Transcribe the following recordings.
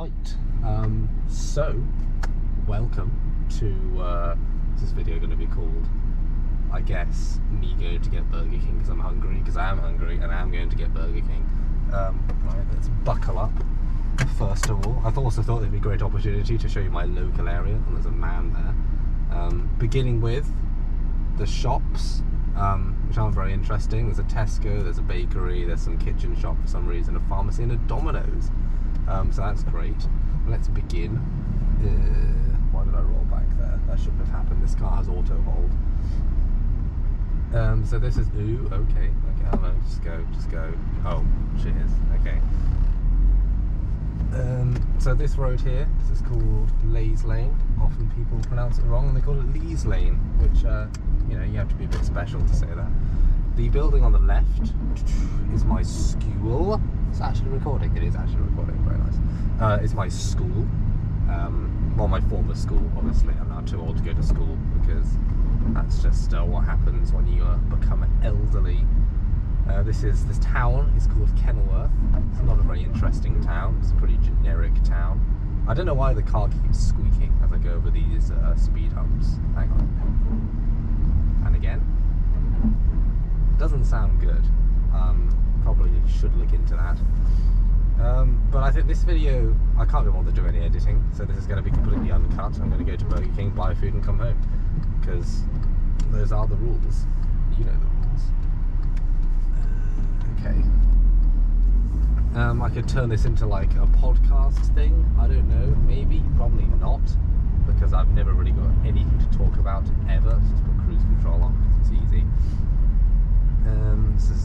Right, so welcome to what's this video going to be called? I guess me going to get Burger King because I'm hungry, because I am hungry and I am going to get Burger King. Right, let's buckle up. First of all, I also thought it'd be a great opportunity to show you my local area, and there's a man there. Beginning with the shops, which aren't very interesting. There's a Tesco, there's a bakery, there's some kitchen shop for some reason, a pharmacy and a Domino's. So that's great. Let's begin. Why did I roll back there? That shouldn't have happened. This car has auto hold. So this is, okay, oh no, just go. Oh, cheers, okay. So this road here, this is called Leys Lane. Often people pronounce it wrong and they call it Leys Lane, which, you know, you have to be a bit special to say that. The building on the left is my school. It's actually recording. It is actually recording. Very nice. It's my school. Well, my former school, obviously. I'm now too old to go to school because that's just what happens when you become elderly. This town is called Kenilworth. It's not a very interesting town. It's a pretty generic town. I don't know why the car keeps squeaking as I go over these speed humps. Hang on. And again. Doesn't sound good. Probably should look into that. But I think this video, I can't be bothered to do any editing, so this is going to be completely uncut. I'm going to go to Burger King, buy food and come home, because those are the rules. You know the rules. Okay. I could turn this into like a podcast thing. I don't know. Maybe. Probably not, because I've never really got anything to talk about ever. Just put cruise control on. It's easy.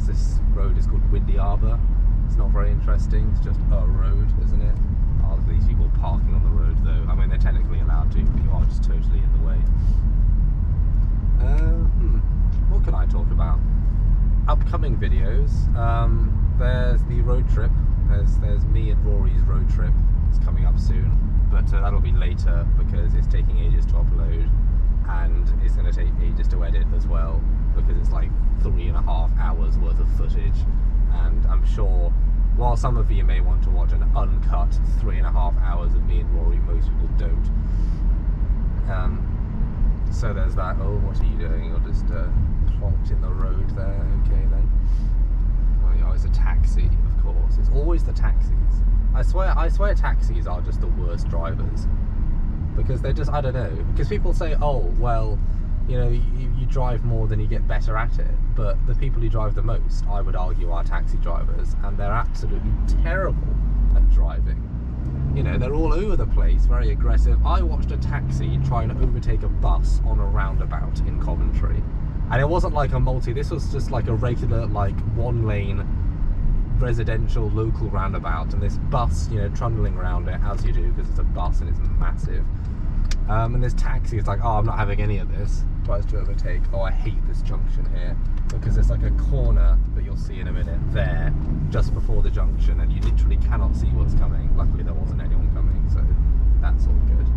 This road is called Windy Arbor. It's not very interesting. It's just a road, isn't it? Oh, look at these people parking on the road, though. I mean, they're technically allowed to, but you are just totally in the way. What can I talk about? Upcoming videos. There's the road trip. There's me and Rory's road trip. It's coming up soon, but that'll be later because it's taking ages to upload, and it's going to take ages to edit as well, because it's like 3.5 hours worth of footage. And I'm sure, while some of you may want to watch an uncut 3.5 hours of me and Rory, most people don't. So there's that. Oh, what are you doing? You're just plonked in the road there. Okay then. Oh, it's a taxi, of course. It's always the taxis. I swear taxis are just the worst drivers, because they're just, I don't know, because people say, oh well, you know, you drive more than you get better at it, but the people who drive the most, I would argue, are taxi drivers, and they're absolutely terrible at driving. You know, they're all over the place, very aggressive. I watched a taxi trying to overtake a bus on a roundabout in Coventry, and it wasn't like a multi, this was just like a regular, like, one-lane residential local roundabout, and this bus, you know, trundling around it, as you do, because it's a bus and it's massive. And this taxi is like, oh, I'm not having any of this. Tries to overtake. Oh, I hate this junction here, because there's like a corner that you'll see in a minute there, just before the junction, and you literally cannot see what's coming. Luckily there wasn't anyone coming, so that's all good.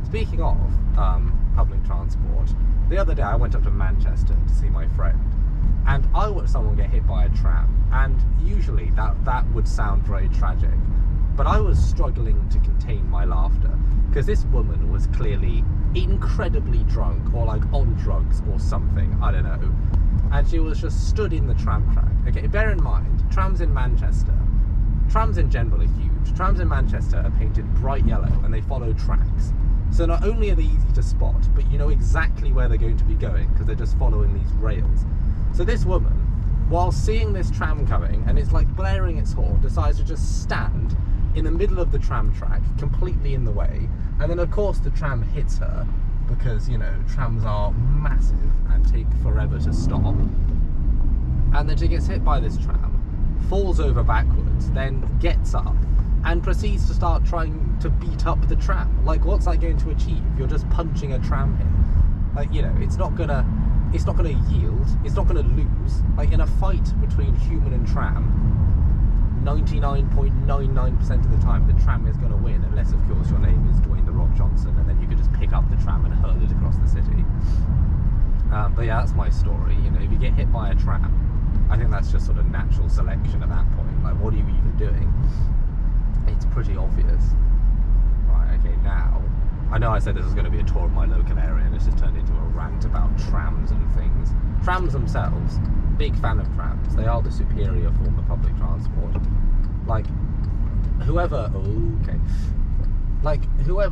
Speaking of public transport, the other day I went up to Manchester to see my friend, and I watched someone get hit by a tram, and usually that would sound very tragic, but I was struggling to contain my laughter, because this woman was clearly incredibly drunk, or like on drugs or something, I don't know, and she was just stood in the tram track. Okay, bear in mind, trams in Manchester, trams in general are huge. Trams in Manchester are painted bright yellow and they follow tracks, so not only are they easy to spot, but you know exactly where they're going to be going because they're just following these rails. So this woman, while seeing this tram coming and it's like blaring its horn, decides to just stand in the middle of the tram track, completely in the way, and then of course the tram hits her, because, you know, trams are massive and take forever to stop, and then she gets hit by this tram, falls over backwards, then gets up and proceeds to start trying to beat up the tram. Like, what's that going to achieve? You're just punching a tram here. Like, you know, it's not gonna yield, it's not gonna lose. Like, in a fight between human and tram, 99.99% of the time the tram is going to win, unless of course your name is Dwayne The Rock Johnson, and then you could just pick up the tram and hurl it across the city. But yeah, that's my story. You know, if you get hit by a tram, I think that's just sort of natural selection at that point. Like, what are you even doing? It's pretty obvious. okay, now, I know I said this was going to be a tour of my local area, and it's just turned into a rant about trams and things. Trams themselves, big fan of trams. They are the superior form of public transport. Like, whoever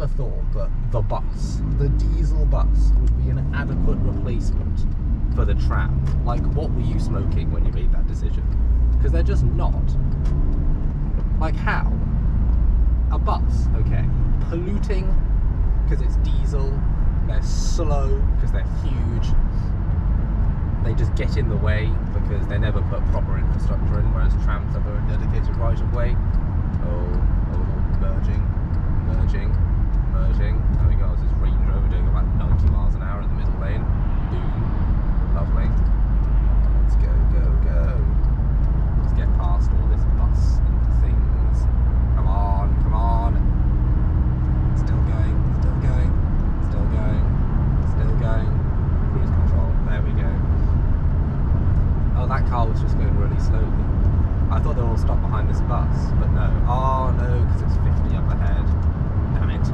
thought that the bus, the diesel bus, would be an adequate replacement for the tram? Like, what were you smoking when you made that decision? Because they're just not. Like, how? A bus, okay, polluting because it's diesel, they're slow because they're huge, they just get in the way because they never put proper infrastructure in, whereas trams have a dedicated right of way. merging. There we go, it's this Range Rover doing about 90 miles an hour in the middle lane. Boom. Lovely. Let's go. Let's get past all this bus and things. Come on. Still going. Cruise control. There we go. Oh, that car was just going really slowly. I thought they were all stopped behind this bus, but no. Oh no, because it's 50 up ahead. Damn it.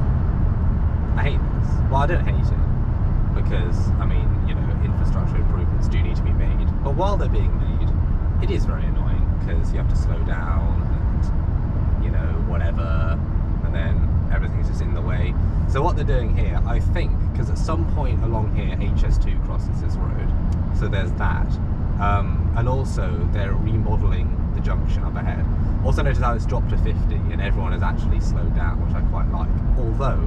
I hate this. Well, I don't hate it, because, I mean, you know, infrastructure improvements do need to be made. But while they're being made, it is very annoying, because you have to slow down, and, you know, whatever, and then everything's just in the way. So what they're doing here, I think, because at some point along here, HS2 crosses this road, so there's that. And also, they're remodelling the junction up ahead. Also notice how it's dropped to 50 and everyone has actually slowed down, which I quite like. Although,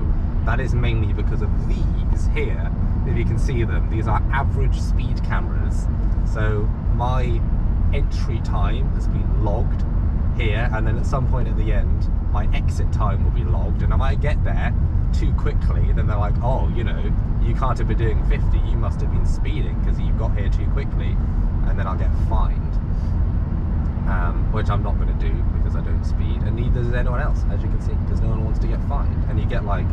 that is mainly because of these here. If you can see them, these are average speed cameras. So my entry time has been logged here, and then at some point at the end, my exit time will be logged, and I might get there too quickly, then they're like, oh, you know, you can't have been doing 50, you must have been speeding because you got here too quickly, and then I'll get fined. Which I'm not going to do because I don't speed, and neither does anyone else, as you can see, because no one wants to get fined. And you get like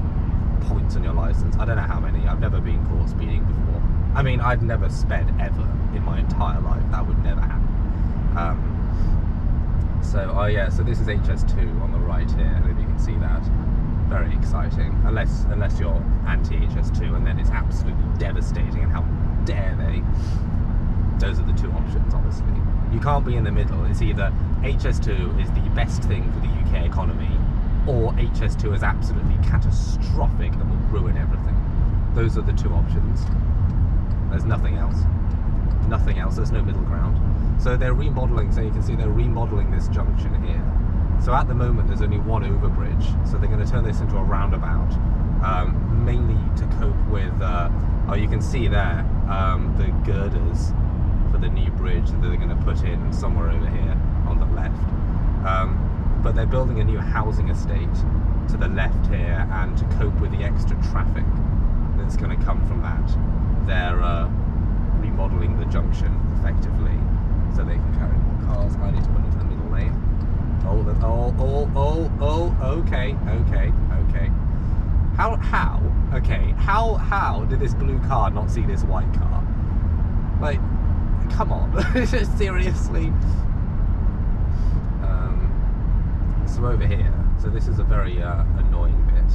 points on your license. I don't know how many. I've never been caught speeding before. I mean, I've never sped ever in my entire life. That would never happen. So this is HS2 on the right here, and if you can see that, very exciting. Unless you're anti-HS2, and then it's absolutely devastating, and how dare they? Those are the two options, obviously. You can't be in the middle. It's either HS2 is the best thing for the UK economy, or HS2 is absolutely catastrophic and will ruin everything. Those are the two options. There's nothing else. Nothing else. There's no middle ground. So they're remodelling, so you can see they're remodelling this junction here. So at the moment there's only one overbridge, so they're going to turn this into a roundabout, mainly to cope with, you can see there, the girders for the new bridge that they're going to put in somewhere over here on the left. But they're building a new housing estate to the left here, and to cope with the extra traffic that's going to come from that, they're remodelling the junction effectively so they can carry more cars. I need to put into the middle lane. Okay. How did this blue car not see this white car? Like, come on, seriously. So over here, so this is a very annoying bit.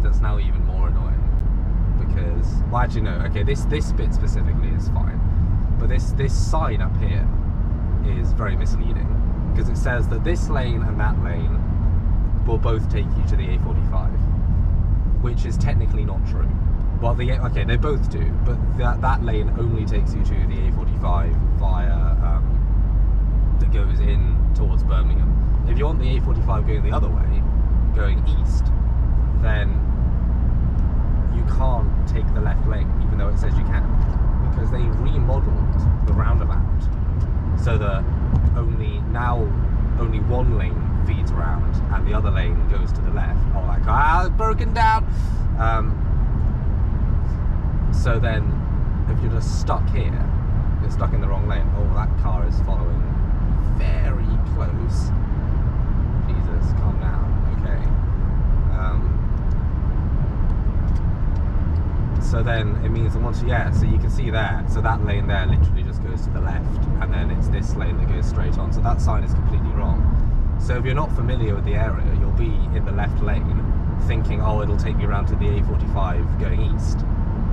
That's now even more annoying because, well, actually no. Okay, this bit specifically is fine, but this sign up here is very misleading because it says that this lane and that lane will both take you to the A45, which is technically not true. Well, okay, they both do, but that lane only takes you to the A45 via that goes in towards Birmingham. If you want the A45 going the other way, going east, then you can't take the left lane, even though it says you can, because they remodeled the roundabout so that only one lane feeds around and the other lane goes to the left. Oh, that car is broken down. So then, if you're just stuck here, you're stuck in the wrong lane. Oh, that car is following very close. Jesus, calm down. Okay. So then it means that once so you can see there, so that lane there literally just goes to the left, and then it's this lane that goes straight on. So that sign is completely wrong. So if you're not familiar with the area, you'll be in the left lane thinking, oh, it'll take me around to the A45 going east,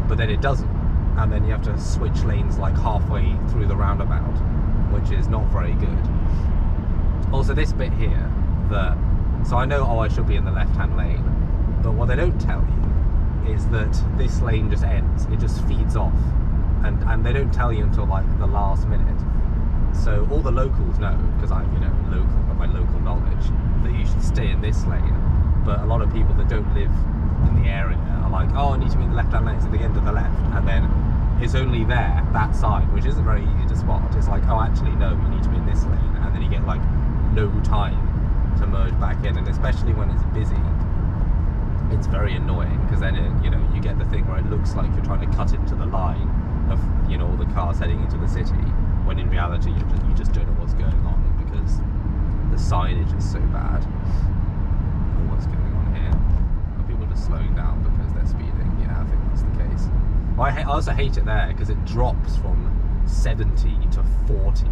but then it doesn't, and then you have to switch lanes like halfway through the roundabout, which is not very good. Also, this bit here, so I know, oh, I should be in the left-hand lane, but what they don't tell you is that this lane just ends, it just feeds off, and they don't tell you until like the last minute. So all the locals know, because I'm, local, got my local knowledge, that you should stay in this lane. But a lot of people that don't live in the area are like, oh, I need to be in the left-hand lane, so they get to the left, and then it's only there, that side, which isn't very easy to spot. It's like, oh, actually, no, you need to be in this lane, and then you get like no time to merge back in, and especially when it's busy, it's very annoying, because then you get the thing where it looks like you're trying to cut into the line of all the cars heading into the city, when in reality you just don't know what's going on because the signage is so bad. Oh, what's going on here? Are people just slowing down because they're speeding? Yeah, I think that's the case. Well, I also hate it there because it drops from 70 to 40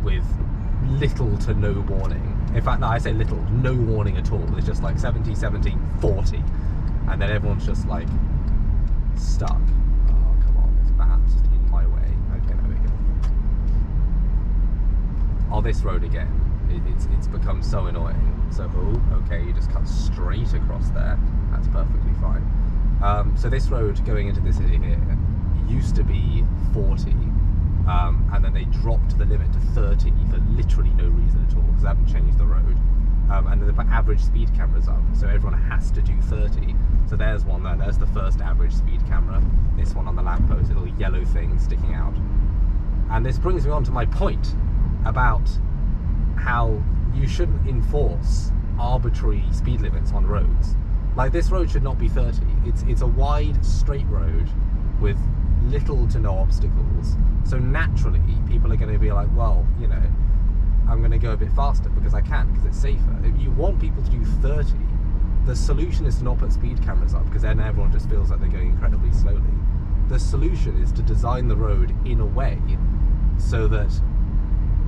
with little to no warning. In fact, no, I say little, no warning at all. It's just like 70, 70, 40, and then everyone's just like stuck. Oh, come on, it's bad. It's just in my way. Okay, there we go. Oh, this road again. It's become so annoying. So, oh, okay, you just cut straight across there. That's perfectly fine. So this road going into the city here used to be 40, and then they dropped the limit to 30 for literally no reason at all, because they haven't changed the road. And then they put average speed cameras up, so everyone has to do 30. So there's one there, there's the first average speed camera. This one on the lamppost, a little yellow thing sticking out. And this brings me on to my point about how you shouldn't enforce arbitrary speed limits on roads. Like, this road should not be 30. It's a wide, straight road with little to no obstacles. So naturally, people are going to be like, well, I'm going to go a bit faster because I can, because it's safer. If you want people to do 30, the solution is to not put speed cameras up, because then everyone just feels like they're going incredibly slowly. The solution is to design the road in a way so that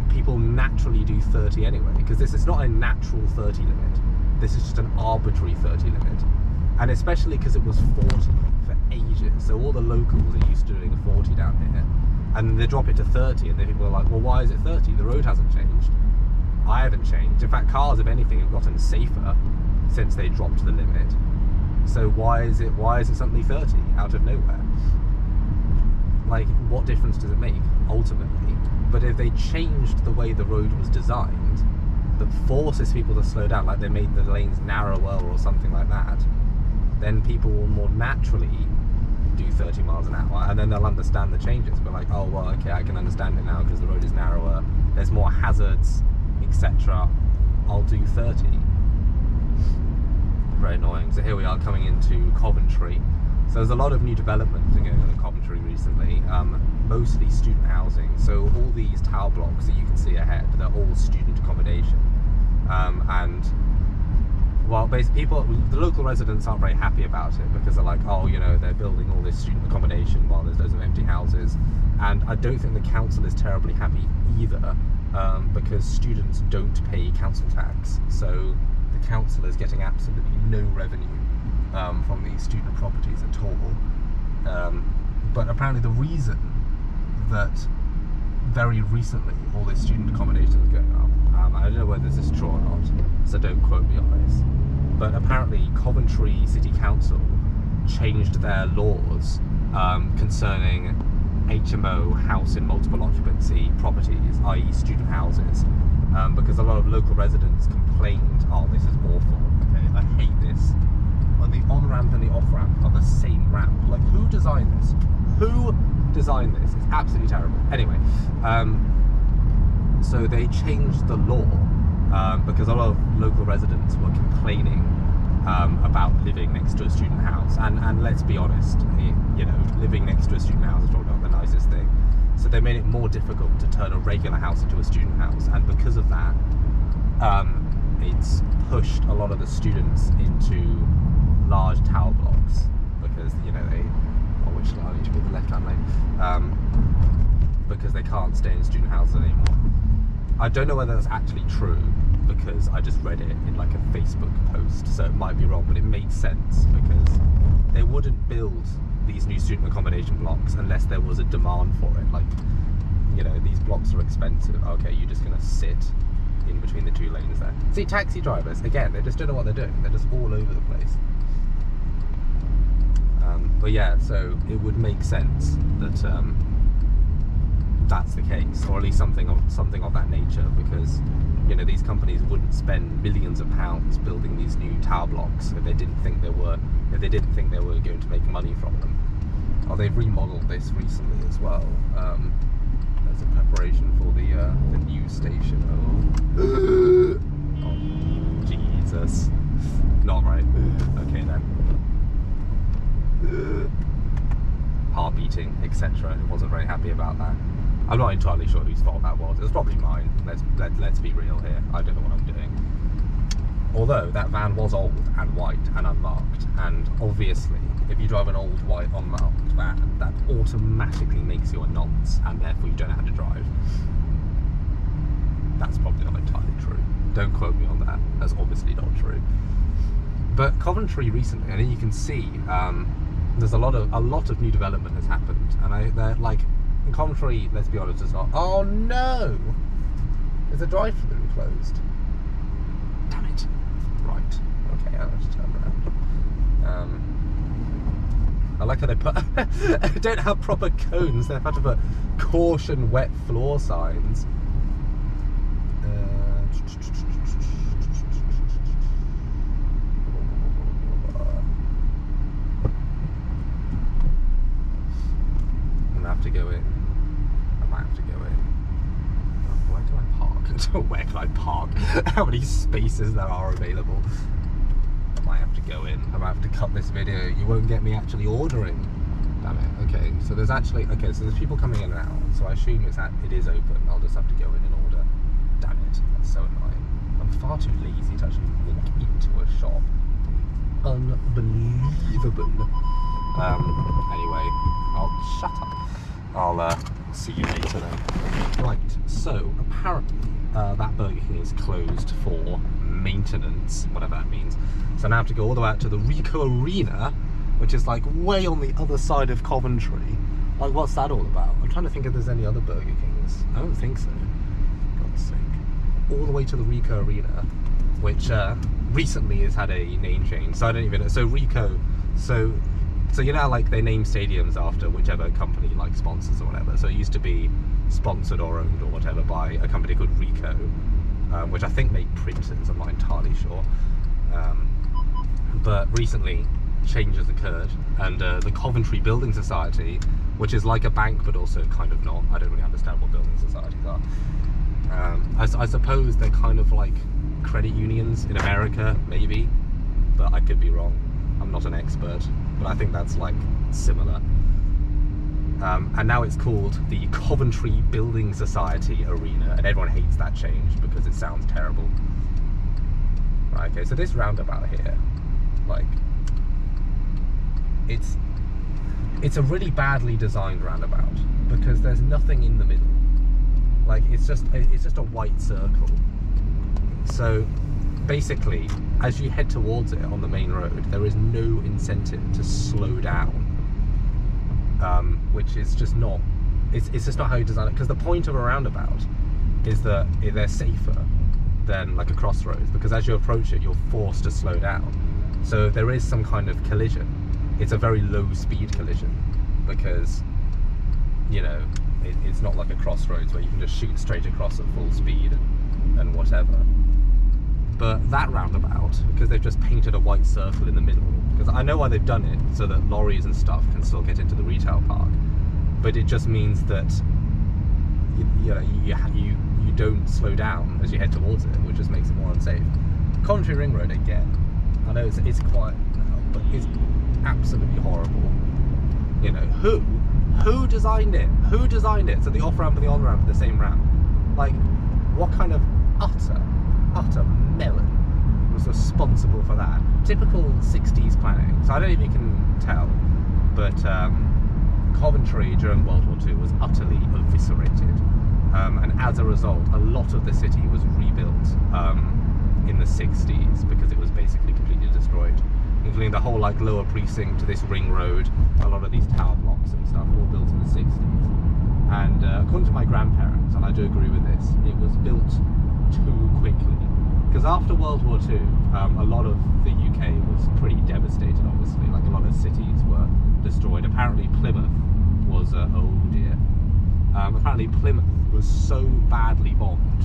people naturally do 30 anyway, because this is not a natural 30 limit. This is just an arbitrary 30 limit. And especially because it was 40 for ages, so all the locals are used to doing a 40 down here, and then they drop it to 30, and then people are like, well, why is it 30? The road hasn't changed. I haven't changed. In fact, cars, if anything, have gotten safer since they dropped the limit. So why is it suddenly 30 out of nowhere? Like, what difference does it make ultimately? But if they changed the way the road was designed that forces people to slow down, like they made the lanes narrower or something like that, then people will more naturally do 30 miles an hour, and then they'll understand the changes. But like, oh, well, okay, I can understand it now because the road is narrower, there's more hazards, etc. I'll do 30. Very annoying. So here we are coming into Coventry. So there's a lot of new development going on in Coventry recently, mostly student housing. So all these tower blocks that you can see ahead, they're all student accommodation. And well, basically the local residents aren't very happy about it, because they're like, oh, they're building all this student accommodation while there's loads of empty houses. And I don't think the council is terribly happy either, because students don't pay council tax. So the council is getting absolutely no revenue from these student properties at all. But apparently the reason that very recently all this student accommodation is going up, I don't know whether this is true or not, so don't quote me on this, but apparently Coventry City Council changed their laws concerning HMO, house in multiple occupancy properties, i.e. student houses, because a lot of local residents complained, oh, this is awful, okay, I hate this. Well, the on-ramp and the off-ramp are the same ramp. Like, who designed this? Who designed this? It's absolutely terrible. Anyway, so they changed the law because a lot of local residents were complaining about living next to a student house. And let's be honest, living next to a student house is probably not the nicest thing. So they made it more difficult to turn a regular house into a student house. And because of that, it's pushed a lot of the students into large tower blocks, because which I need to be the left-hand lane, because they can't stay in student houses anymore. I don't know whether that's actually true, because I just read it in like a Facebook post, so it might be wrong, but it makes sense because they wouldn't build these new student accommodation blocks unless there was a demand for it. Like, you know, these blocks are expensive. Okay, you're just gonna sit in between the two lanes there. See, taxi drivers, again, they just don't know what they're doing. They're just all over the place. But yeah, so it would make sense that that's the case, or at least something of that nature, because, you know, these companies wouldn't spend millions of pounds building these new tower blocks if they didn't think they were going to make money from them. Oh, they've remodeled this recently as well. As a preparation for the new station. Oh, Jesus! Not right. Okay then. Heart beating, etc. I wasn't very happy about that. I'm not entirely sure whose fault that was. It was probably mine. Let's be real here. I don't know what I'm doing. Although that van was old and white and unmarked, and obviously if you drive an old white unmarked van, that automatically makes you a nonce, and therefore you don't know how to drive. That's probably not entirely true. Don't quote me on that. That's obviously not true. But Coventry recently, and you can see there's a lot of new development has happened, and they're like, in Coventry, let's be honest, it's not. Oh no! Is the drive-through closed? Damn it! Right. Okay, I'll just turn around. I like how they put. They don't have proper cones. They've had to put caution wet floor signs. To go in. I might have to go in. Oh, where do I park? Where can I park? How many spaces there are available? I might have to go in. I might have to cut this video. You won't get me actually ordering. Damn it. Okay, so there's people coming in and out, so I assume it is open. I'll just have to go in and order. Damn it. That's so annoying. I'm far too lazy to actually walk into a shop. Unbelievable. Anyway, I'll shut up. I'll see you later then. Right, so apparently that Burger King is closed for maintenance, whatever that means. So now I have to go all the way out to the Ricoh Arena, which is like way on the other side of Coventry. Like, what's that all about? I'm trying to think if there's any other Burger Kings. I don't think so. God's sake. All the way to the Ricoh Arena, which recently has had a name change. So I don't even know. So Ricoh, so you know, like, they name stadiums after whichever company like sponsors or whatever. So it used to be sponsored or owned or whatever by a company called Ricoh, which I think made printers. I'm not entirely sure. But recently changes occurred, and the Coventry Building Society, which is like a bank but also kind of not. I don't really understand what building societies are. I suppose they're kind of like credit unions in America, maybe, but I could be wrong. I'm not an expert, but I think that's like similar. And now it's called the Coventry Building Society Arena, and everyone hates that change because it sounds terrible. Right, okay, so this roundabout here, like, it's a really badly designed roundabout because there's nothing in the middle. Like, it's just a white circle. So basically, as you head towards it on the main road, there is no incentive to slow down, which is just not, it's just not how you design it, because the point of a roundabout is that they're safer than like a crossroads, because as you approach it, you're forced to slow down. So if there is some kind of collision, it's a very low speed collision, because, you know, it's not like a crossroads where you can just shoot straight across at full speed and whatever. But that roundabout, because they've just painted a white circle in the middle, because I know why they've done it, so that lorries and stuff can still get into the retail park, but it just means that you don't slow down as you head towards it, which just makes it more unsafe. Coventry Ring Road, again, I know it's quiet now, but it's absolutely horrible. You know, who designed it? Who designed it so the off-ramp and the on-ramp are the same ramp? Like, what kind of utter melon was responsible for that? Typical 60s planning. So I don't even can tell, but Coventry during World War II was utterly eviscerated, and as a result, a lot of the city was rebuilt in the 60s because it was basically completely destroyed, including the whole like lower precinct to this ring road, a lot of these tower blocks and stuff, all built in the 60s. And according to my grandparents, and I do agree with this, it was built too quickly. Because after World War II, a lot of the UK was pretty devastated, obviously. Like a lot of cities were destroyed. Apparently Plymouth was, oh dear. Apparently Plymouth was so badly bombed,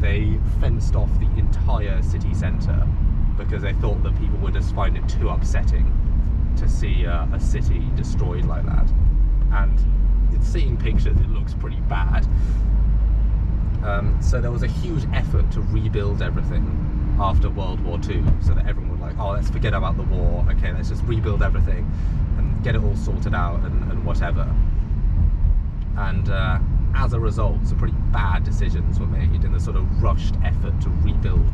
they fenced off the entire city centre because they thought that people would just find it too upsetting to see a city destroyed like that. And seeing pictures, it looks pretty bad. So there was a huge effort to rebuild everything after World War II, so that everyone would like, oh, let's forget about the war, okay, let's just rebuild everything and get it all sorted out and whatever. And as a result, some pretty bad decisions were made in the sort of rushed effort to rebuild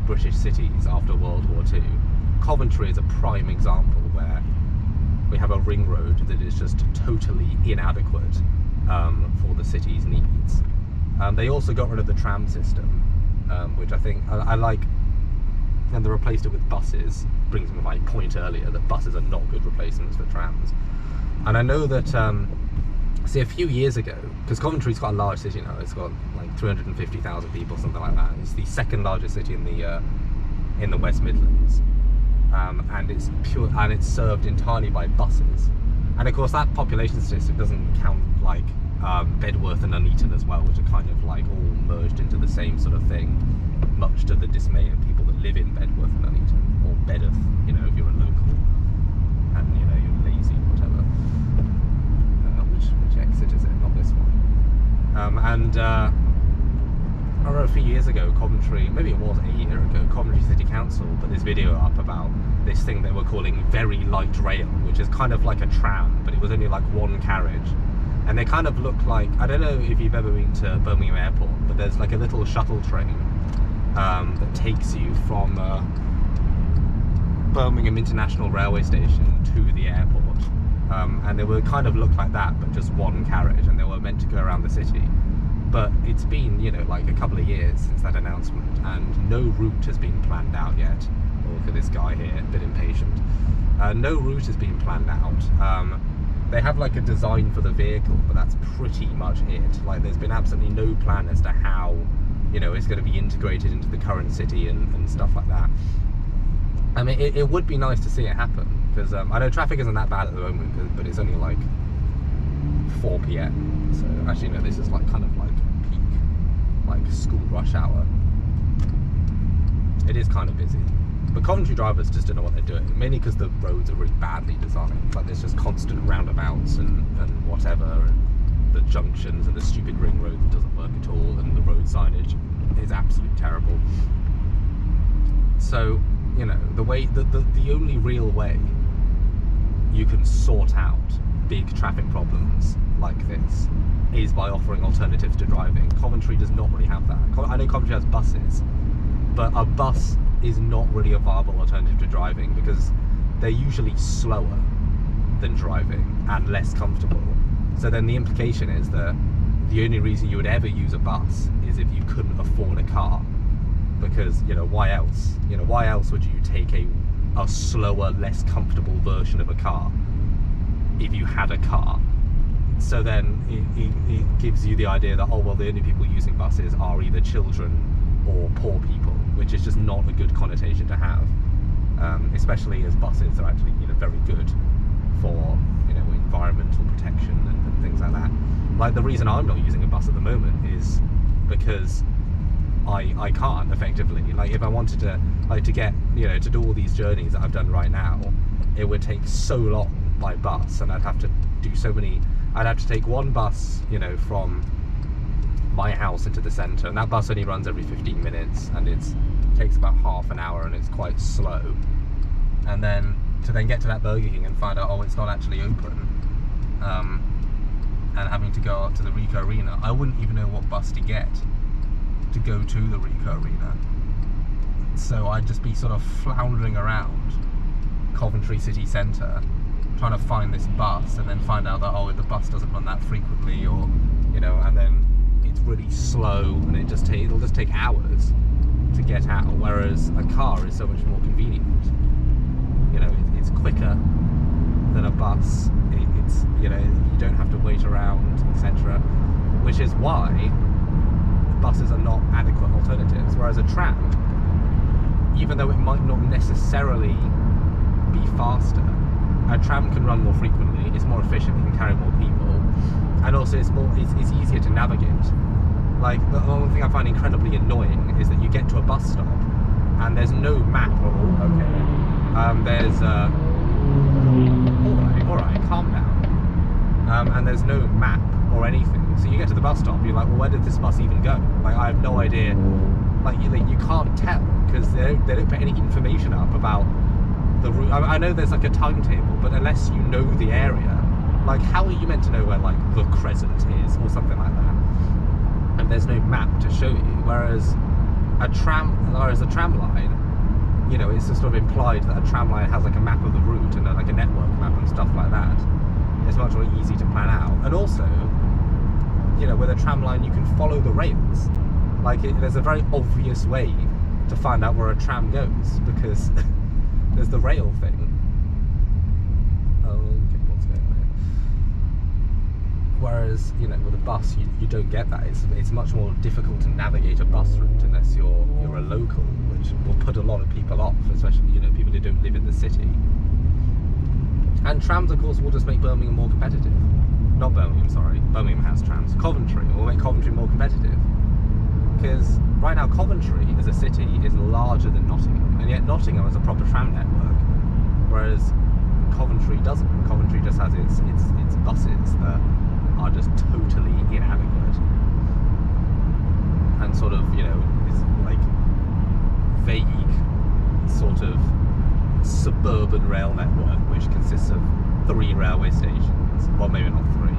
British cities after World War II. Coventry is a prime example where we have a ring road that is just totally inadequate for the city's needs. They also got rid of the tram system, which I think I like, and they replaced it with buses. Brings me to my point earlier that buses are not good replacements for trams. And I know that, see, a few years ago, because Coventry's quite a large city now, it's got like 350,000 people, something like that. It's the second largest city in the West Midlands. And it's served entirely by buses, and of course that population statistic doesn't count like Bedworth and Nuneaton as well, which are kind of like all merged into the same sort of thing, much to the dismay of people that live in Bedworth and Nuneaton, or Bedworth, you know, if you're a local and you know you're lazy or whatever. Which exit is it? Not this one. I remember a few years ago, Coventry, maybe it was a year ago, Coventry City Council put this video up about this thing they were calling Very Light Rail, which is kind of like a tram, but it was only like one carriage. And they kind of look like, I don't know if you've ever been to Birmingham Airport, but there's like a little shuttle train that takes you from Birmingham International Railway Station to the airport. And they would kind of look like that, but just one carriage, and they were meant to go around the city. But it's been, you know, like a couple of years since that announcement, and no route has been planned out yet. Oh, look at this guy here, a bit impatient. No route has been planned out. They have like a design for the vehicle, but that's pretty much it. Like there's been absolutely no plan as to how, you know, it's going to be integrated into the current city and stuff like that. I mean, it would be nice to see it happen, because I know traffic isn't that bad at the moment, but it's only like 4 PM. So actually, no, this is like kind of like peak, like school rush hour. It is kind of busy, but Coventry drivers just don't know what they're doing, mainly because the roads are really badly designed. Like there's just constant roundabouts and whatever, and the junctions and the stupid ring road that doesn't work at all, and the road signage is absolutely terrible. So, you know, the only real way you can sort out big traffic problems like this is by offering alternatives to driving. Coventry does not really have that. I know Coventry has buses, but a bus is not really a viable alternative to driving because they're usually slower than driving and less comfortable. So then the implication is that the only reason you would ever use a bus is if you couldn't afford a car, because, you know, why else? You know, why else would you take a slower, less comfortable version of a car if you had a car? So then it gives you the idea that, oh well, the only people using buses are either children or poor people, which is just not a good connotation to have, especially as buses are actually, you know, very good for, you know, environmental protection and things like that. Like the reason I'm not using a bus at the moment is because I can't effectively. Like if I wanted to, like, to get, you know, to do all these journeys that I've done right now, it would take so long by bus, and I'd have to do so many. I'd have to take one bus, you know, from my house into the centre, and that bus only runs every 15 minutes, and it takes about half an hour, and it's quite slow. And then to then get to that Burger King and find out, oh, it's not actually open, and having to go up to the Ricoh Arena, I wouldn't even know what bus to get to go to the Ricoh Arena. So I'd just be sort of floundering around Coventry city centre trying to find this bus, and then find out that, oh, the bus doesn't run that frequently, or, you know, and then it's really slow, and it'll just take hours to get out, whereas a car is so much more convenient. You know, it's quicker than a bus. It's, you know, you don't have to wait around, etc. Which is why buses are not adequate alternatives. Whereas a tram, even though it might not necessarily be faster, a tram can run more frequently. It's more efficient. It can carry more people, and also it's easier to navigate. Like, the one thing I find incredibly annoying is that you get to a bus stop and there's no map or there's all right, calm down. And there's no map or anything. So you get to the bus stop, you're like, well, where did this bus even go? Like, I have no idea. Like you can't tell because they don't put any information up about the route. I know there's like a timetable, but unless you know the area, like, how are you meant to know where like the Crescent is or something like that? And there's no map to show you. Whereas a tram line, you know, it's just sort of implied that a tram line has like a map of the route and like a network map and stuff like that. It's much more easy to plan out. And also, you know, with a tram line, you can follow the rails. Like, there's a very obvious way to find out where a tram goes because there's the rail thing. Whereas, you know, with a bus, you don't get that. It's much more difficult to navigate a bus route unless you're a local, which will put a lot of people off, especially, you know, people who don't live in the city. And trams, of course, will just make Birmingham more competitive. Not Birmingham, sorry. Birmingham has trams. Coventry will make Coventry more competitive. Because right now, Coventry as a city is larger than Nottingham, and yet Nottingham has a proper tram network, whereas Coventry doesn't. Coventry just has its buses that are just totally inadequate and sort of, you know, is like vague sort of suburban rail network which consists of 3 railway stations. Well, maybe not 3.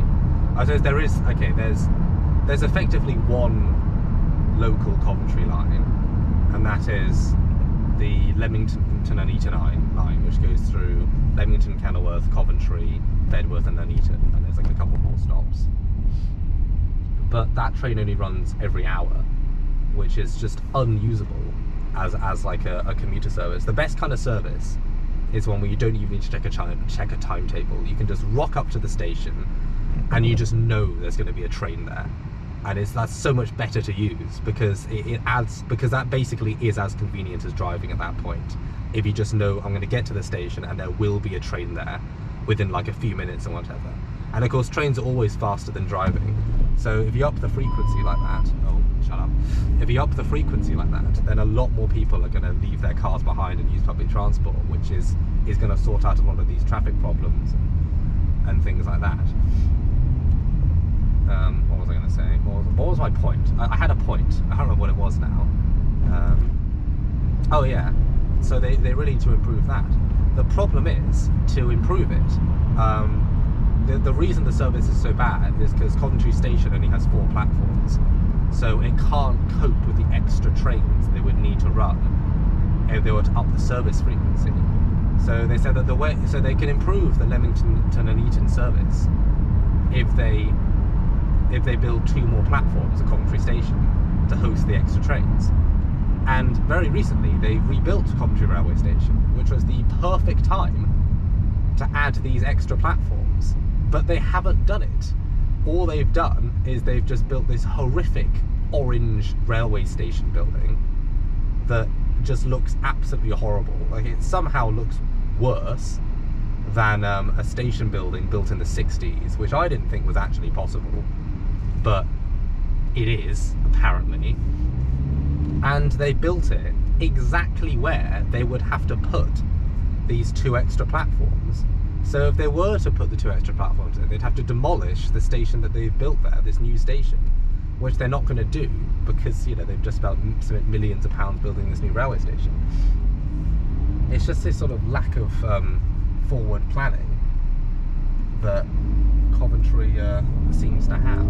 I suppose there is, okay, there's effectively one local Coventry line, and that is the Leamington to Nuneaton line, which goes through Leamington, Kenilworth, Coventry, Bedworth and Nuneaton, and there's like a couple more stops. But that train only runs every hour, which is just unusable as like a commuter service. The best kind of service is one where you don't even need to check a timetable. You can just rock up to the station and you just know there's going to be a train there. And that's so much better to use because because that basically is as convenient as driving at that point. If you just know I'm going to get to the station and there will be a train there within like a few minutes or whatever. And of course, trains are always faster than driving. So if you up the frequency like that, if you up the frequency like that, then a lot more people are going to leave their cars behind and use public transport, which is going to sort out a lot of these traffic problems and things like that. What was I going to say? What was my point? I had a point. I can't remember what it was now. Oh yeah. So they really need to improve that. The problem is, to improve it, the reason the service is so bad is because Coventry Station only has 4 platforms. So it can't cope with the extra trains they would need to run if they were to up the service frequency. So they said that they can improve the Leamington to Nuneaton service if they build 2 more platforms at Coventry Station to host the extra trains. And very recently they rebuilt Coventry Railway Station, which was the perfect time to add these extra platforms, but they haven't done it. All they've done is they've just built this horrific orange railway station building that just looks absolutely horrible. Like, it somehow looks worse than a station building built in the 60s, which I didn't think was actually possible, but it is, apparently. And they built it exactly where they would have to put these 2 extra platforms. So if they were to put the 2 extra platforms in, they'd have to demolish the station that they've built there, this new station, which they're not going to do because, you know, they've just spent millions of pounds building this new railway station. It's just this sort of lack of forward planning that Coventry seems to have,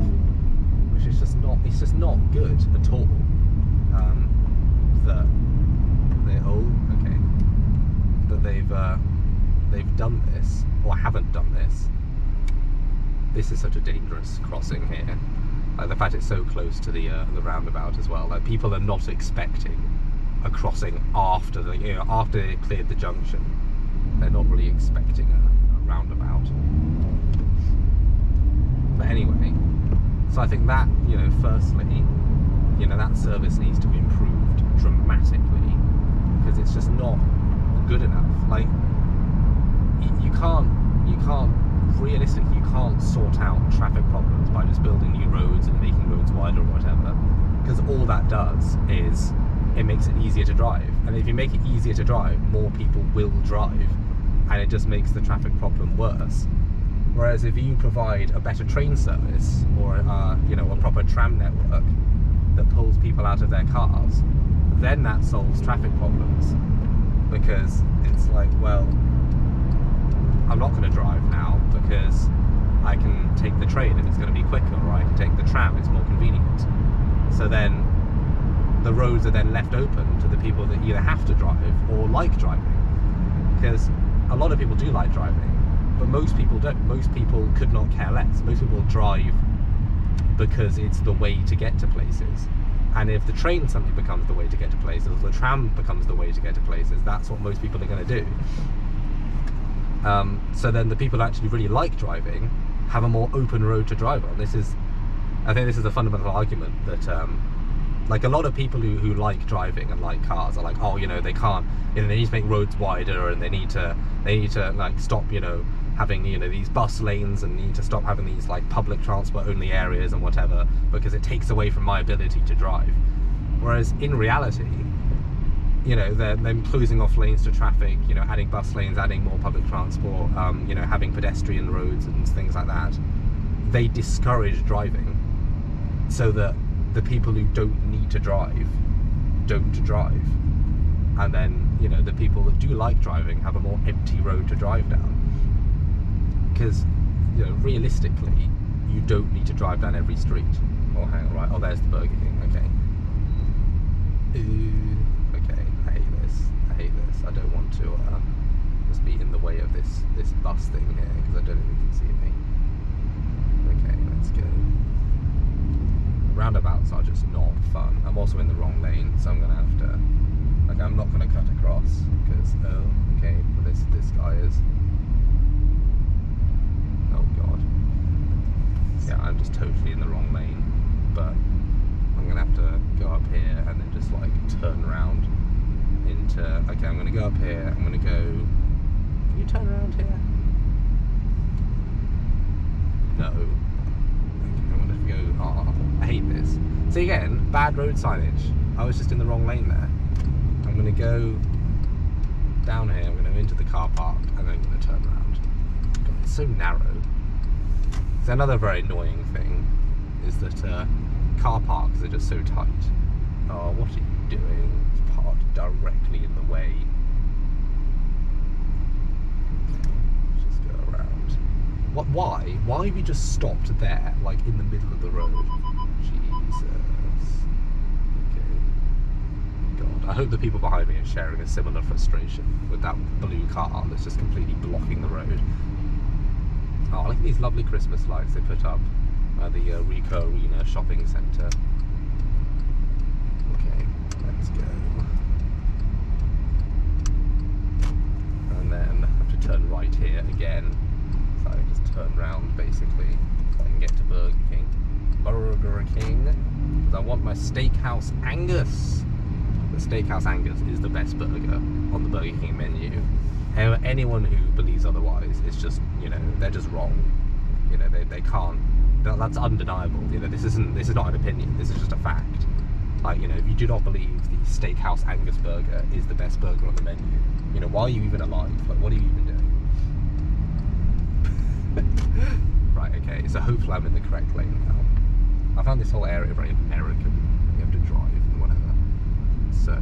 which is just not, it's just not good at all. That they've done this, or haven't done this. This is such a dangerous crossing here. Like, the fact it's so close to the roundabout as well. Like, people are not expecting a crossing after after they cleared the junction. They're not really expecting a roundabout. But anyway, so I think that, firstly, that service needs to be improved dramatically, because it's just not good enough. Like, you can't realistically, you can't sort out traffic problems by just building new roads and making roads wider or whatever, because all that does is it makes it easier to drive, and if you make it easier to drive, more people will drive, and it just makes the traffic problem worse. Whereas if you provide a better train service, or a proper tram network that pulls people out of their cars, then that solves traffic problems, because it's like, well, I'm not going to drive now because I can take the train and it's going to be quicker, or I can take the tram, it's more convenient. So then the roads are then left open to the people that either have to drive or like driving, because a lot of people do like driving, but most people don't. Most people could not care less. Most people drive because it's the way to get to places. And if the train suddenly becomes the way to get to places, or the tram becomes the way to get to places, that's what most people are going to do. So then the people who actually really like driving have a more open road to drive on. I think this is a fundamental argument that like a lot of people who like driving and like cars are like, oh, they can't, they need to make roads wider, and they need to like stop, having, these bus lanes, and need to stop having these like public transport only areas and whatever, because it takes away from my ability to drive. Whereas in reality, they're closing off lanes to traffic, adding bus lanes, adding more public transport, having pedestrian roads and things like that. They discourage driving, so that the people who don't need to drive don't drive, and then the people that do like driving have a more empty road to drive down, because realistically you don't need to drive down every street. Oh, hang on, right, oh, there's the Burger King. Okay, I hate this. I don't want to just be in the way of this bus thing here, because I don't know if you can see me. Okay, let's go. Roundabouts are just not fun. I'm also in the wrong lane, so I'm gonna have to, I'm not gonna cut across, because okay, but this guy is, oh god, yeah, I'm just totally in the wrong lane. But I'm gonna have to go up here and then just like turn around into, okay, I'm gonna go up here, I'm gonna go, can you turn around here? No. I hate this. So again, bad road signage. I was just in the wrong lane there. I'm going to go down here, I'm going to into the car park, and then I'm going to turn around. God, it's so narrow. So another very annoying thing is that car parks are just so tight. Oh, what are you doing? It's parked directly in the way. Let's just go around. What? Why? Why have you just stopped there, like in the middle of the road? Jesus. Okay. God, I hope the people behind me are sharing a similar frustration with that blue car that's just completely blocking the road. Oh, look at these lovely Christmas lights they put up at the Ricoh Arena shopping centre. Okay, let's go. And then I have to turn right here again. So I just turn round basically so I can get to Burger King. Because I want my Steakhouse Angus. The Steakhouse Angus is the best burger on the Burger King menu. Anyone who believes otherwise is just, they're just wrong. They can't. That's undeniable. This is not an opinion. This is just a fact. Like, if you do not believe the Steakhouse Angus burger is the best burger on the menu, why are you even alive? Like, what are you even doing? Right. Okay. So hopefully I'm in the correct lane now. I found this whole area very American. You have to drive and whatever. So,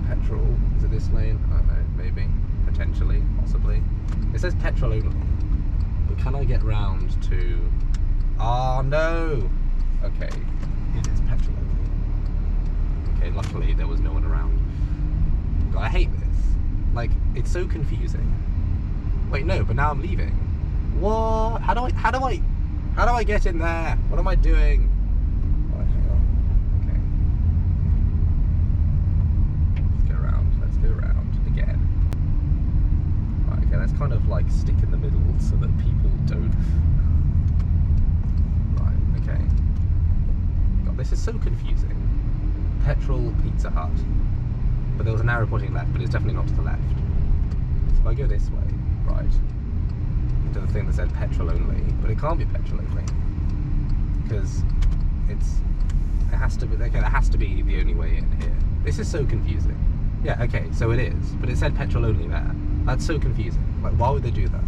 petrol, is it this lane? I don't know, maybe, potentially, possibly. It says petrol only, but can I get round to, oh no! Okay, it is petrol only. Okay, luckily there was no one around. God, I hate this. Like, it's so confusing. Wait, no, but now I'm leaving. What? How do I get in there? What am I doing? Right, hang on. like stick in the middle so that people don't. Right, okay. God, this is so confusing. Petrol Pizza Hut. But there was an arrow pointing left, but it's definitely not to the left. So if I go this way, right, to the thing that said petrol only, but it can't be petrol only. Because it has to be, okay, that has to be the only way in here. This is so confusing. Yeah, okay, so it is, but it said petrol only there. That's so confusing. Like, why would they do that?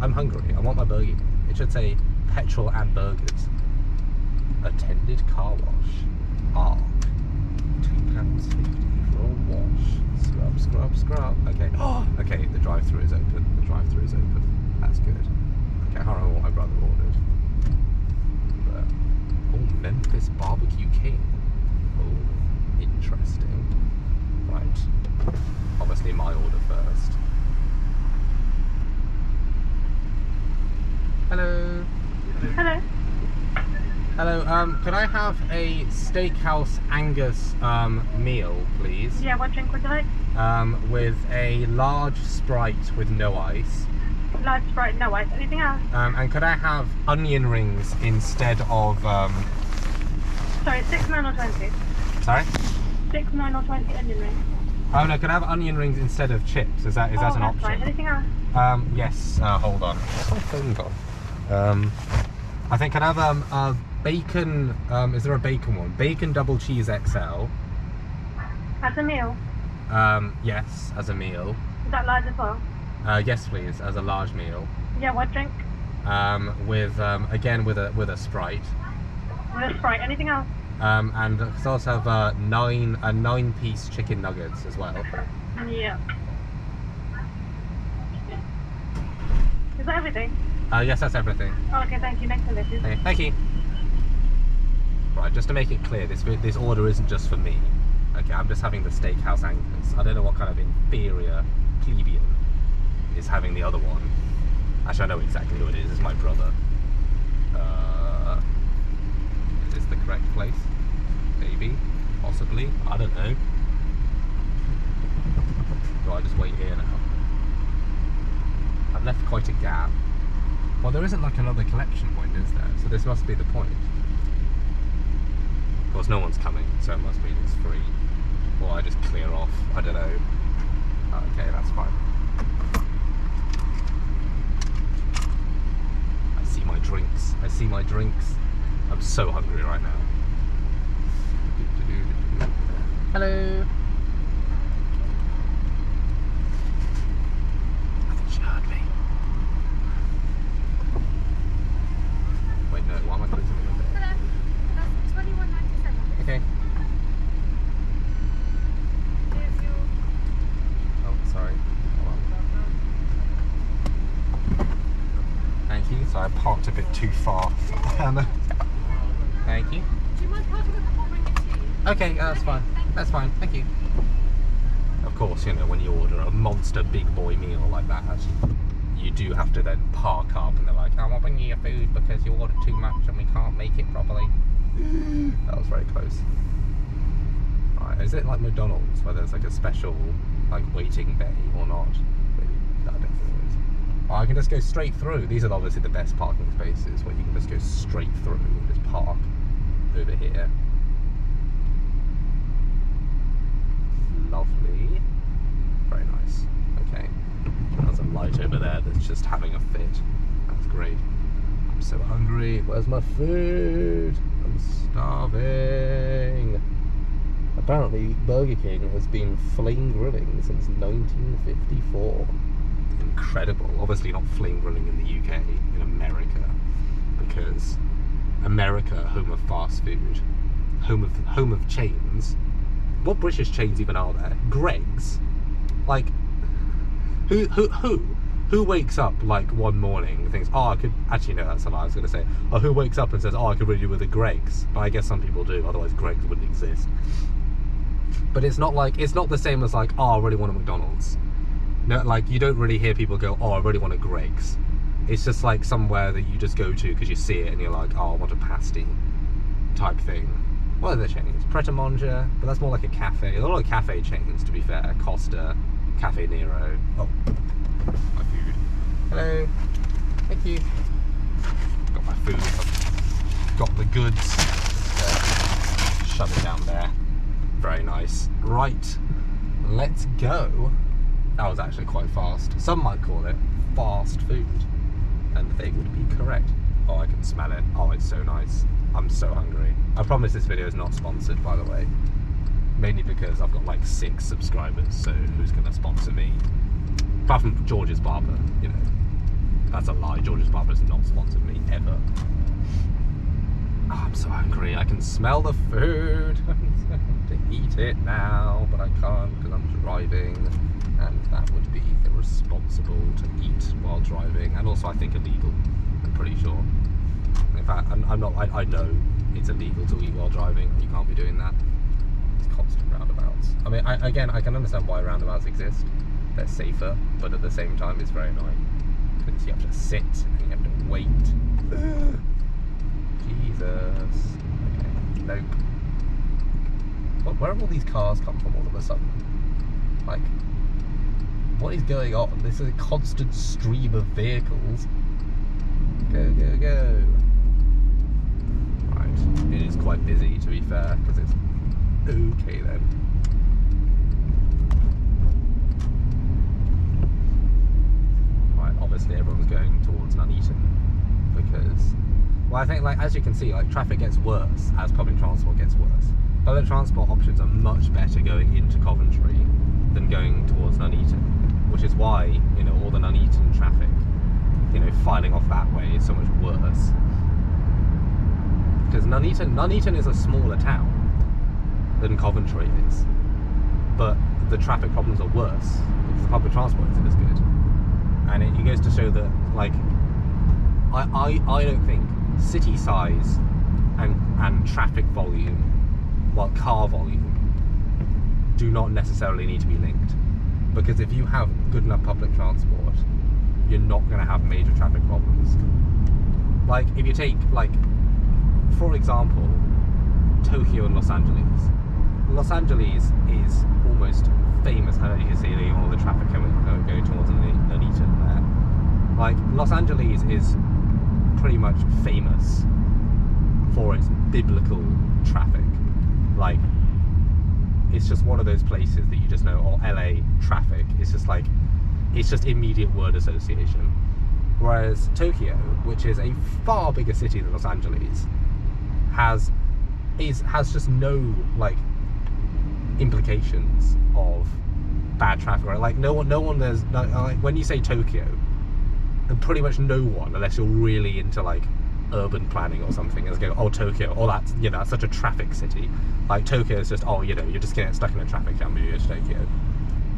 I'm hungry. I want my Burger King. It should say petrol and burgers. Attended car wash. Arc. £2.50 for a wash. Scrub, scrub, scrub. Okay. Oh, okay, the drive-thru is open. The drive-thru is open. That's good. Okay, I can't remember what my brother ordered. But, oh, Memphis Barbecue King. Oh, interesting. Right. Obviously my order first. Hello. Hello. Hello, can I have a Steakhouse Angus meal, please? Yeah, what drink would you like? With a large Sprite with no ice. Large Sprite, no ice. Anything else? And could I have onion rings instead of Sorry, 6, 9 or 20? Sorry? 6, 9 or 20 onion rings. Oh no, could I have onion rings instead of chips? Is that an that's option? Fine. Anything else? Yes, hold on. Where's my phone gone? I think I'd have a bacon, is there a bacon one? Bacon double cheese XL. As a meal? Yes, as a meal. Is that large as well? Yes please, as a large meal. Yeah, what drink? With, again with a Sprite. With a Sprite. Anything else? And I also have 9-piece chicken nuggets as well. Yeah. Is that everything? Yes, that's everything. Oh, okay, thank you. Next one, please. Okay, thank you. Right, just to make it clear, this order isn't just for me. Okay, I'm just having the Steakhouse Angus. I don't know what kind of inferior plebeian is having the other one. Actually, I know exactly who it is. It's my brother. Is this the correct place? Maybe, possibly. I don't know. Do I just wait here now? I've left quite a gap. Well, there isn't like another collection point, is there? So this must be the point. Of course, no one's coming, so it must mean it's free. Or I just clear off. I don't know. Okay, that's fine. I see my drinks. I see my drinks. I'm so hungry right now. Hello. I think she heard me. Wait, no. Why am I putting something in there? Hello. That's $21.97. Okay. Here's your... Oh, sorry. Hold on. Thank you. So I parked a bit too far. Thank you. Do you mind parking up and I'll bring it to you? Okay, that's fine. That's fine. Thank you. Of course, you know, when you order a monster big boy meal like that, you do have to then park up, and they're like, "I'm not bringing you your food because you ordered too much and we can't make it properly." That was very close. Right, is it like McDonald's where there's like a special like waiting bay or not? Maybe that definitely is. Oh, I can just go straight through. These are obviously the best parking spaces where you can just go straight through and just park over here. Lovely. Very nice. Okay. There's a light over there that's just having a fit. That's great. I'm so hungry. Where's my food? I'm starving. Apparently Burger King has been flame grilling since 1954. Incredible. Obviously not flame grilling in the UK, in America. Because America, home of fast food. Home of chains. What British chains even are there? Greggs? Like, who wakes up like one morning and thinks, oh, I could, actually no, that's a lie, I was going to say, oh, who wakes up and says, oh, I could really do with a Greggs? But I guess some people do, otherwise Greggs wouldn't exist. But it's not like, it's not the same as like, oh, I really want a McDonald's. No, like, you don't really hear people go, oh, I really want a Greggs. It's just like somewhere that you just go to because you see it and you're like, oh, I want a pasty type thing. What are the chains? Pret a Manger, but that's more like a cafe. There are a lot of cafe chains, to be fair. Costa, Cafe Nero. Oh, my food. Hello. Thank you. Got my food. I've got the goods. Shut it down there. Very nice. Right. Let's go. That was actually quite fast. Some might call it fast food. And they would be correct. Oh, I can smell it. Oh, it's so nice. I'm so hungry. I promise this video is not sponsored, by the way. Mainly because I've got like 6 subscribers, so who's going to sponsor me? Apart from George's Barber, you know. That's a lie. George's Barber has not sponsored me, ever. Oh, I'm so hungry. I can smell the food. I want to eat it now, but I can't because I'm driving. And that would be irresponsible to eat while driving. And also, I think illegal. I'm pretty sure. In fact, I'm not. I know it's illegal to eat while driving. You can't be doing that. It's constant roundabouts. I mean, again, I can understand why roundabouts exist. They're safer, but at the same time, it's very annoying because you have to sit and you have to wait. Jesus. Okay. Nope. Where have all these cars come from all of a sudden? Like, what is going on? This is a constant stream of vehicles. Go, go, go. Right. It is quite busy, to be fair, because it's okay then. Right, obviously everyone's going towards Nuneaton because, well, I think, like, as you can see, like, traffic gets worse as public transport gets worse. Public transport options are much better going into Coventry than going towards Nuneaton, which is why, you know, all the Nuneaton traffic, you know, filing off that way is so much worse. Because Nuneaton is a smaller town than Coventry is, but the traffic problems are worse because the public transport isn't as good. And it goes to show that, like, I don't think city size and traffic volume, well, car volume, do not necessarily need to be linked. Because if you have good enough public transport, you're not going to have major traffic problems. Like, if you take, like, for example, Tokyo and Los Angeles. Los Angeles is almost famous. I know you can see all the traffic going towards Nuneaton there. Like, Los Angeles is pretty much famous for its biblical traffic. Like, it's just one of those places that you just know, or LA traffic, it's just like, it's just immediate word association. Whereas Tokyo, which is a far bigger city than Los Angeles, has just no, like, implications of bad traffic, right? Like, no one there's no, like, when you say Tokyo, and pretty much no one, unless you're really into, like, urban planning or something, is going, oh, Tokyo, oh, that's, you know, that's such a traffic city. Like, Tokyo is just, oh, you know, you're just getting stuck in a traffic jam when you go to Tokyo.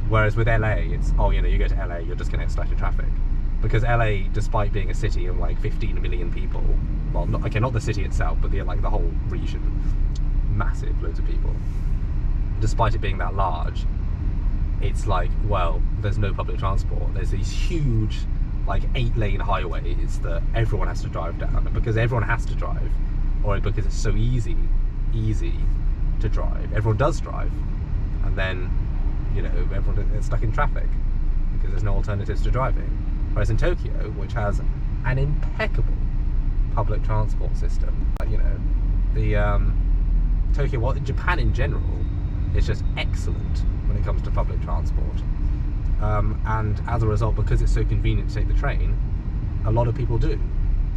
Whereas with LA, it's, oh, you know, you go to LA, you're just going to get stuck in traffic. Because LA, despite being a city of like 15 million people, well, not, okay, not the city itself, but the, like, the whole region, massive, loads of people. Despite it being that large, it's like, well, there's no public transport. There's these huge, like, 8-lane highways that everyone has to drive down, and because everyone has to drive, or because it's so easy to drive, everyone does drive, and then, you know, everyone gets stuck in traffic because there's no alternatives to driving. Whereas in Tokyo, which has an impeccable public transport system, like, you know, the Tokyo, well, Japan in general is just excellent when it comes to public transport. And as a result, because it's so convenient to take the train, a lot of people do.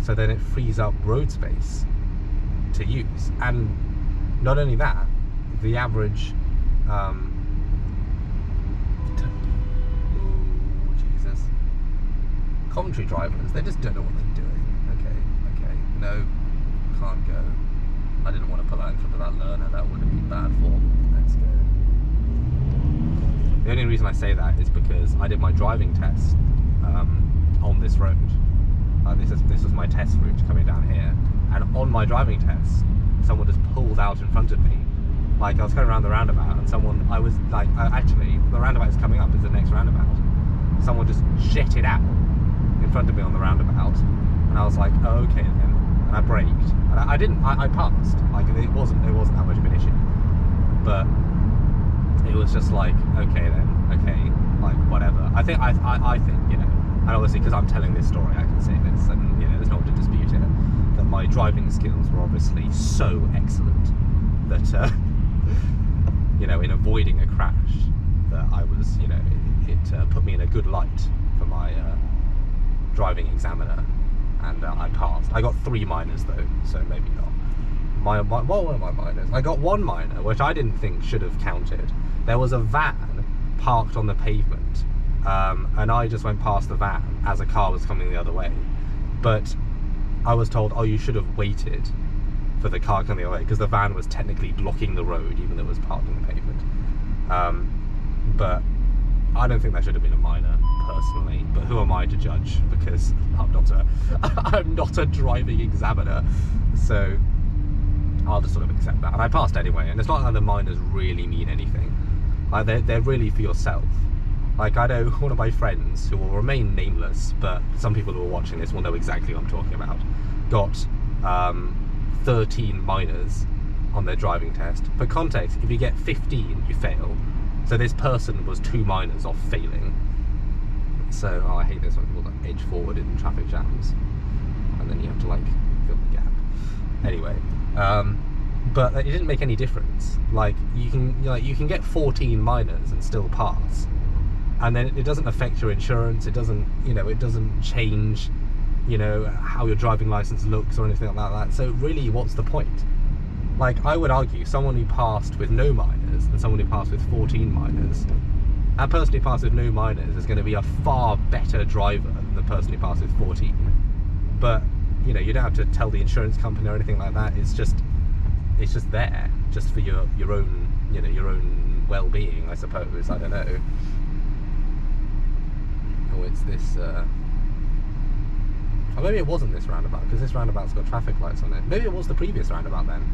So then it frees up road space to use. And not only that, the average Coventry drivers, they just don't know what they're doing. Okay, no, can't go. I didn't want to put that in front of that learner, that would have been bad form. Let's go. The only reason I say that is because I did my driving test on this road. This was my test route coming down here, and on my driving test, someone just pulled out in front of me. Like, I was coming around the roundabout, and I was like, actually, the roundabout is coming up, it's the next roundabout. Someone just jetted out in front of me on the roundabout, and I was like, oh, okay then, and I braked, and I passed. Like, it wasn't that much of an issue, but it was just like, okay then, okay, like, whatever. I think, you know, And obviously, because I'm telling this story, I can say this, and you know, there's no one to dispute it, that my driving skills were obviously so excellent that, you know, in avoiding a crash, that I was, you know, it put me in a good light for my driving examiner, and I passed. I got 3 minors though, so maybe not. What were my minors? I got 1 minor, which I didn't think should have counted. There was a van parked on the pavement, and I just went past the van as a car was coming the other way. But I was told, oh, you should have waited for the car coming the other way, because the van was technically blocking the road, even though it was parked on the pavement. But I don't think that should have been a minor, personally. But who am I to judge? Because I'm not a driving examiner. So I'll just sort of accept that. And I passed anyway, and it's not like the minors really mean anything. Like, they're really for yourself. Like, I know one of my friends, who will remain nameless, but some people who are watching this will know exactly what I'm talking about, got 13 minors on their driving test. For context, if you get 15, you fail. So this person was 2 minors off failing. So, oh, I hate this when people like edge forward in traffic jams, and then you have to like fill the gap. Anyway, but it didn't make any difference. Like, you can get 14 minors and still pass, and then it doesn't affect your insurance. It doesn't, you know, it doesn't change, you know, how your driving license looks or anything like that. So really, what's the point? Like, I would argue someone who passed with no minors and someone who passed with 14 minors, that person who passed with no minors is going to be a far better driver than the person who passed with 14. But, you know, you don't have to tell the insurance company or anything like that. It's just there, just for your own, you know, your own well-being, I suppose. I don't know. Oh, it's this, or maybe it wasn't this roundabout, because this roundabout's got traffic lights on it. Maybe it was the previous roundabout then.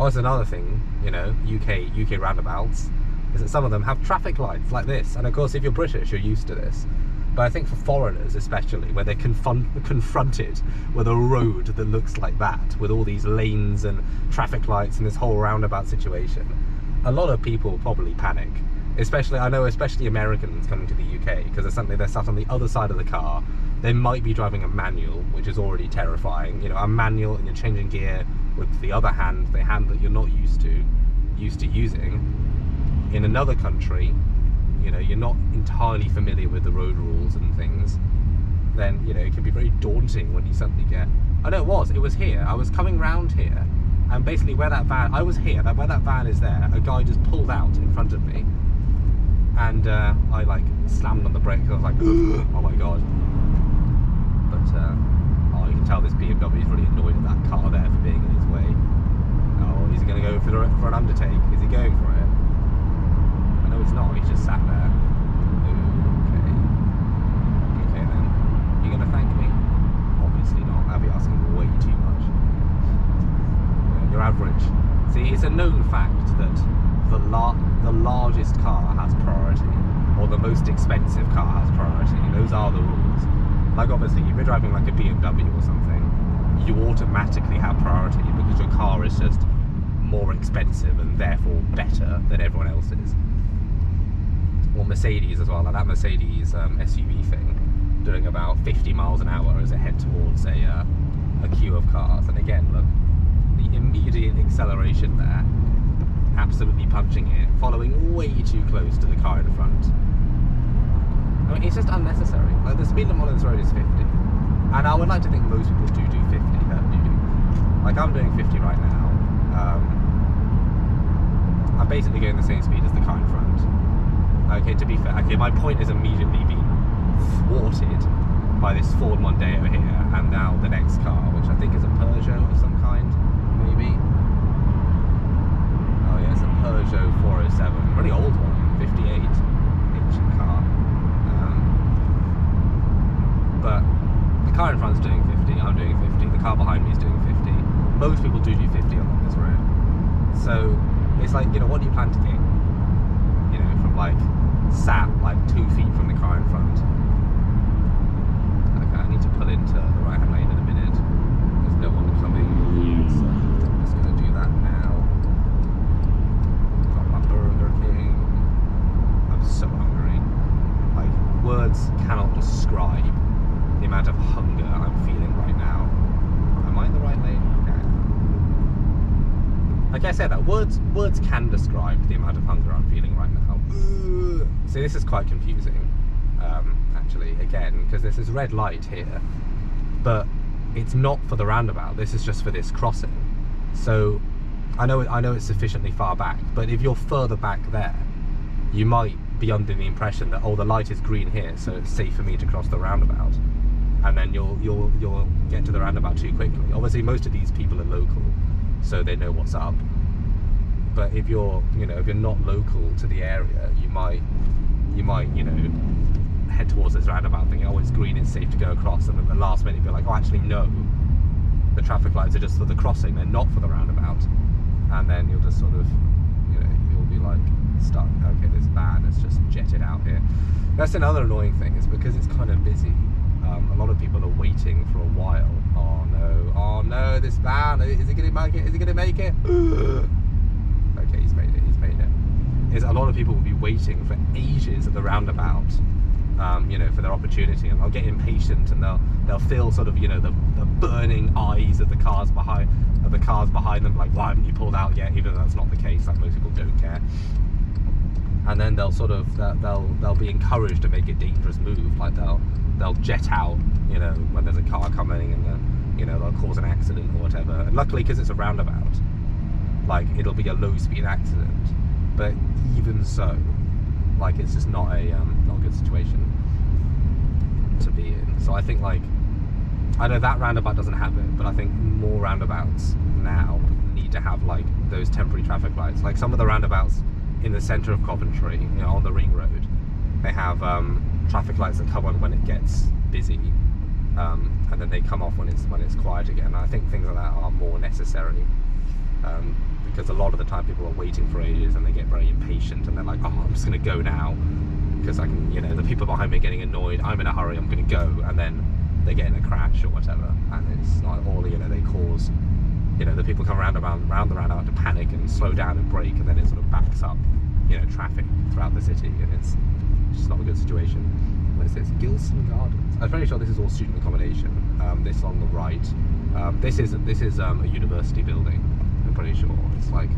Oh, it's another thing, you know, UK roundabouts, is that some of them have traffic lights like this. And of course, if you're British, you're used to this. But I think for foreigners especially, where they're confronted with a road that looks like that, with all these lanes and traffic lights and this whole roundabout situation, a lot of people probably panic. Especially, I know, especially Americans coming to the UK, because they're sat on the other side of the car. They might be driving a manual, which is already terrifying. You know, a manual, and you're changing gear with the other hand, the hand that you're not used to using. In another country, you know, you're not entirely familiar with the road rules and things. Then, you know, it can be very daunting when you suddenly get. I know it was here. I was coming round here, and basically where that van, I was here. Where that van is there, a guy just pulled out in front of me, and I like slammed on the brake. I was like, oh my god. But oh, you can tell this BMW is really annoyed at that car there for being in his way. Oh, is he going to go for an undertake? Is he going for it? I know he's not. He's just sat there. Okay. Okay then. You going to thank me? Obviously not. I'll be asking way too much. Yeah, your average. See, it's a known fact that the largest car has priority, or the most expensive car has priority. Those are the rules. Like, obviously, if you're driving like a BMW or something, you automatically have priority because your car is just more expensive and therefore better than everyone else's. Or Mercedes as well, like that Mercedes SUV thing, doing about 50 miles an hour as it head towards a queue of cars. And again, look, the immediate acceleration there, absolutely punching it, following way too close to the car in front. I mean, it's just unnecessary. Like, the speed limit on this road is 50, and I would like to think most people do 50. Like, I'm doing 50 right now. I'm basically going the same speed as the car in front. Okay, to be fair, okay, my point is immediately being thwarted by this Ford Mondeo here, and now the next car, which I think is a Peugeot of some kind, maybe. Oh yeah, it's a Peugeot 407, really old one, 58, ancient car. But the car in front's doing 50, I'm doing 50, the car behind me is doing 50. Most people do 50 along this road. So it's like, you know, what do you plan to gain? You know, from like sat like 2 feet from the car in front. Okay, I need to pull into the right hand lane in a minute. There's no one coming, so I'm just gonna do that now. Got my Burger King. I'm so hungry. Like, words words cannot describe the amount of hunger I'm feeling right now. Am I in the right lane? Okay. Like I said, that words can describe the amount of hunger I'm feeling right now. See, this is quite confusing, actually, again, because there's this red light here, but it's not for the roundabout. This is just for this crossing. So I know it's sufficiently far back, but if you're further back there, you might be under the impression that, oh, the light is green here, so it's safe for me to cross the roundabout, and then you'll get to the roundabout too quickly. Obviously, most of these people are local, so they know what's up. But if you're not local to the area, you might head towards this roundabout thinking, oh, it's green, it's safe to go across, and then at the last minute you're like, oh, actually no, the traffic lights are just for the crossing, they're not for the roundabout, and then you'll just sort of, you'll be like stuck. Okay, this van has just jetted out here. That's another annoying thing, is because it's kind of busy, a lot of people are waiting for a while. Oh no, this van, is it gonna make it? Okay, he's made it. Is a lot of people will be waiting for ages at the roundabout, for their opportunity, and they'll get impatient, and they'll feel sort of, the burning eyes of the cars behind them, like, why haven't you pulled out yet? Even though that's not the case, like, most people don't care. And then they'll sort of they'll be encouraged to make a dangerous move, like they'll jet out, when there's a car coming, and they'll cause an accident or whatever. And luckily, because it's a roundabout, like, it'll be a low-speed accident. But even so, like, it's just not a good situation to be in. So I think, like, I know that roundabout doesn't have it, but I think more roundabouts now need to have, like, those temporary traffic lights. Like, some of the roundabouts in the centre of Coventry, on the ring road, they have traffic lights that come on when it gets busy, and then they come off when it's quiet again. And I think things like that are more necessary, because a lot of the time people are waiting for ages and they get very impatient, and they're like, oh, I'm just going to go now because I can, the people behind me are getting annoyed, I'm in a hurry, I'm going to go, and then they get in a crash or whatever, and it's like all, they cause, the people come around the roundabout to panic and slow down and brake, and then it sort of backs up, traffic throughout the city, and it's just not a good situation. What is this? Gilson Gardens. I'm very sure this is all student accommodation. This on the right, this is a university building. I'm pretty sure it's like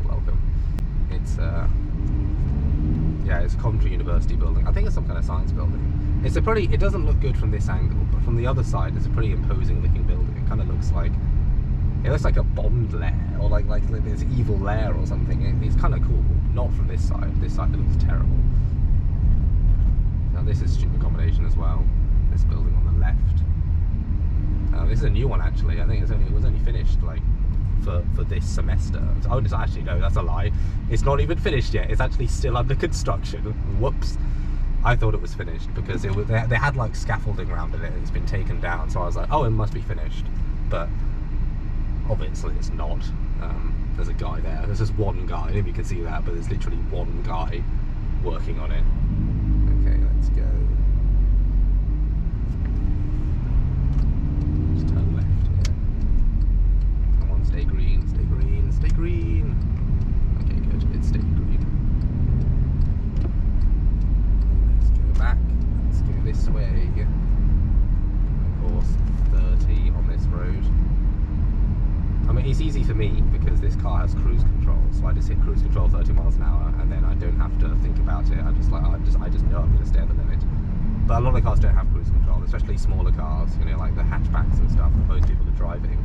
welcome. It's it's a Coventry University building. I think it's some kind of science building. It doesn't look good from this angle, but from the other side, it's a pretty imposing looking building. It kind of looks like a Bond lair, or like this evil lair or something. It's kind of cool. Not from this side. This side looks terrible. Now this is student accommodation as well. This building on the left. This is a new one, actually. I think it was only finished like for this semester. Oh, actually no, that's a lie. It's not even finished yet. It's actually still under construction. Whoops. I thought it was finished because they had like scaffolding around it. It's been taken down, so I was like, oh, it must be finished. But obviously it's not. There's a guy there. There's just one guy. I don't know if you can see that, but there's literally one guy working on it. Okay, let's go. Just turn left here. Come on, stay green, stay green, stay green. Okay, good. It's staying green. Let's go back. Let's go this way. Of course, 30 on this road. I mean, it's easy for me because this car has cruise control, so I just hit cruise control 30 miles an hour, and then I don't have to think about it. I just know I'm going to stay at the limit. But a lot of cars don't have cruise control, especially smaller cars, like the hatchbacks and stuff that most people are driving.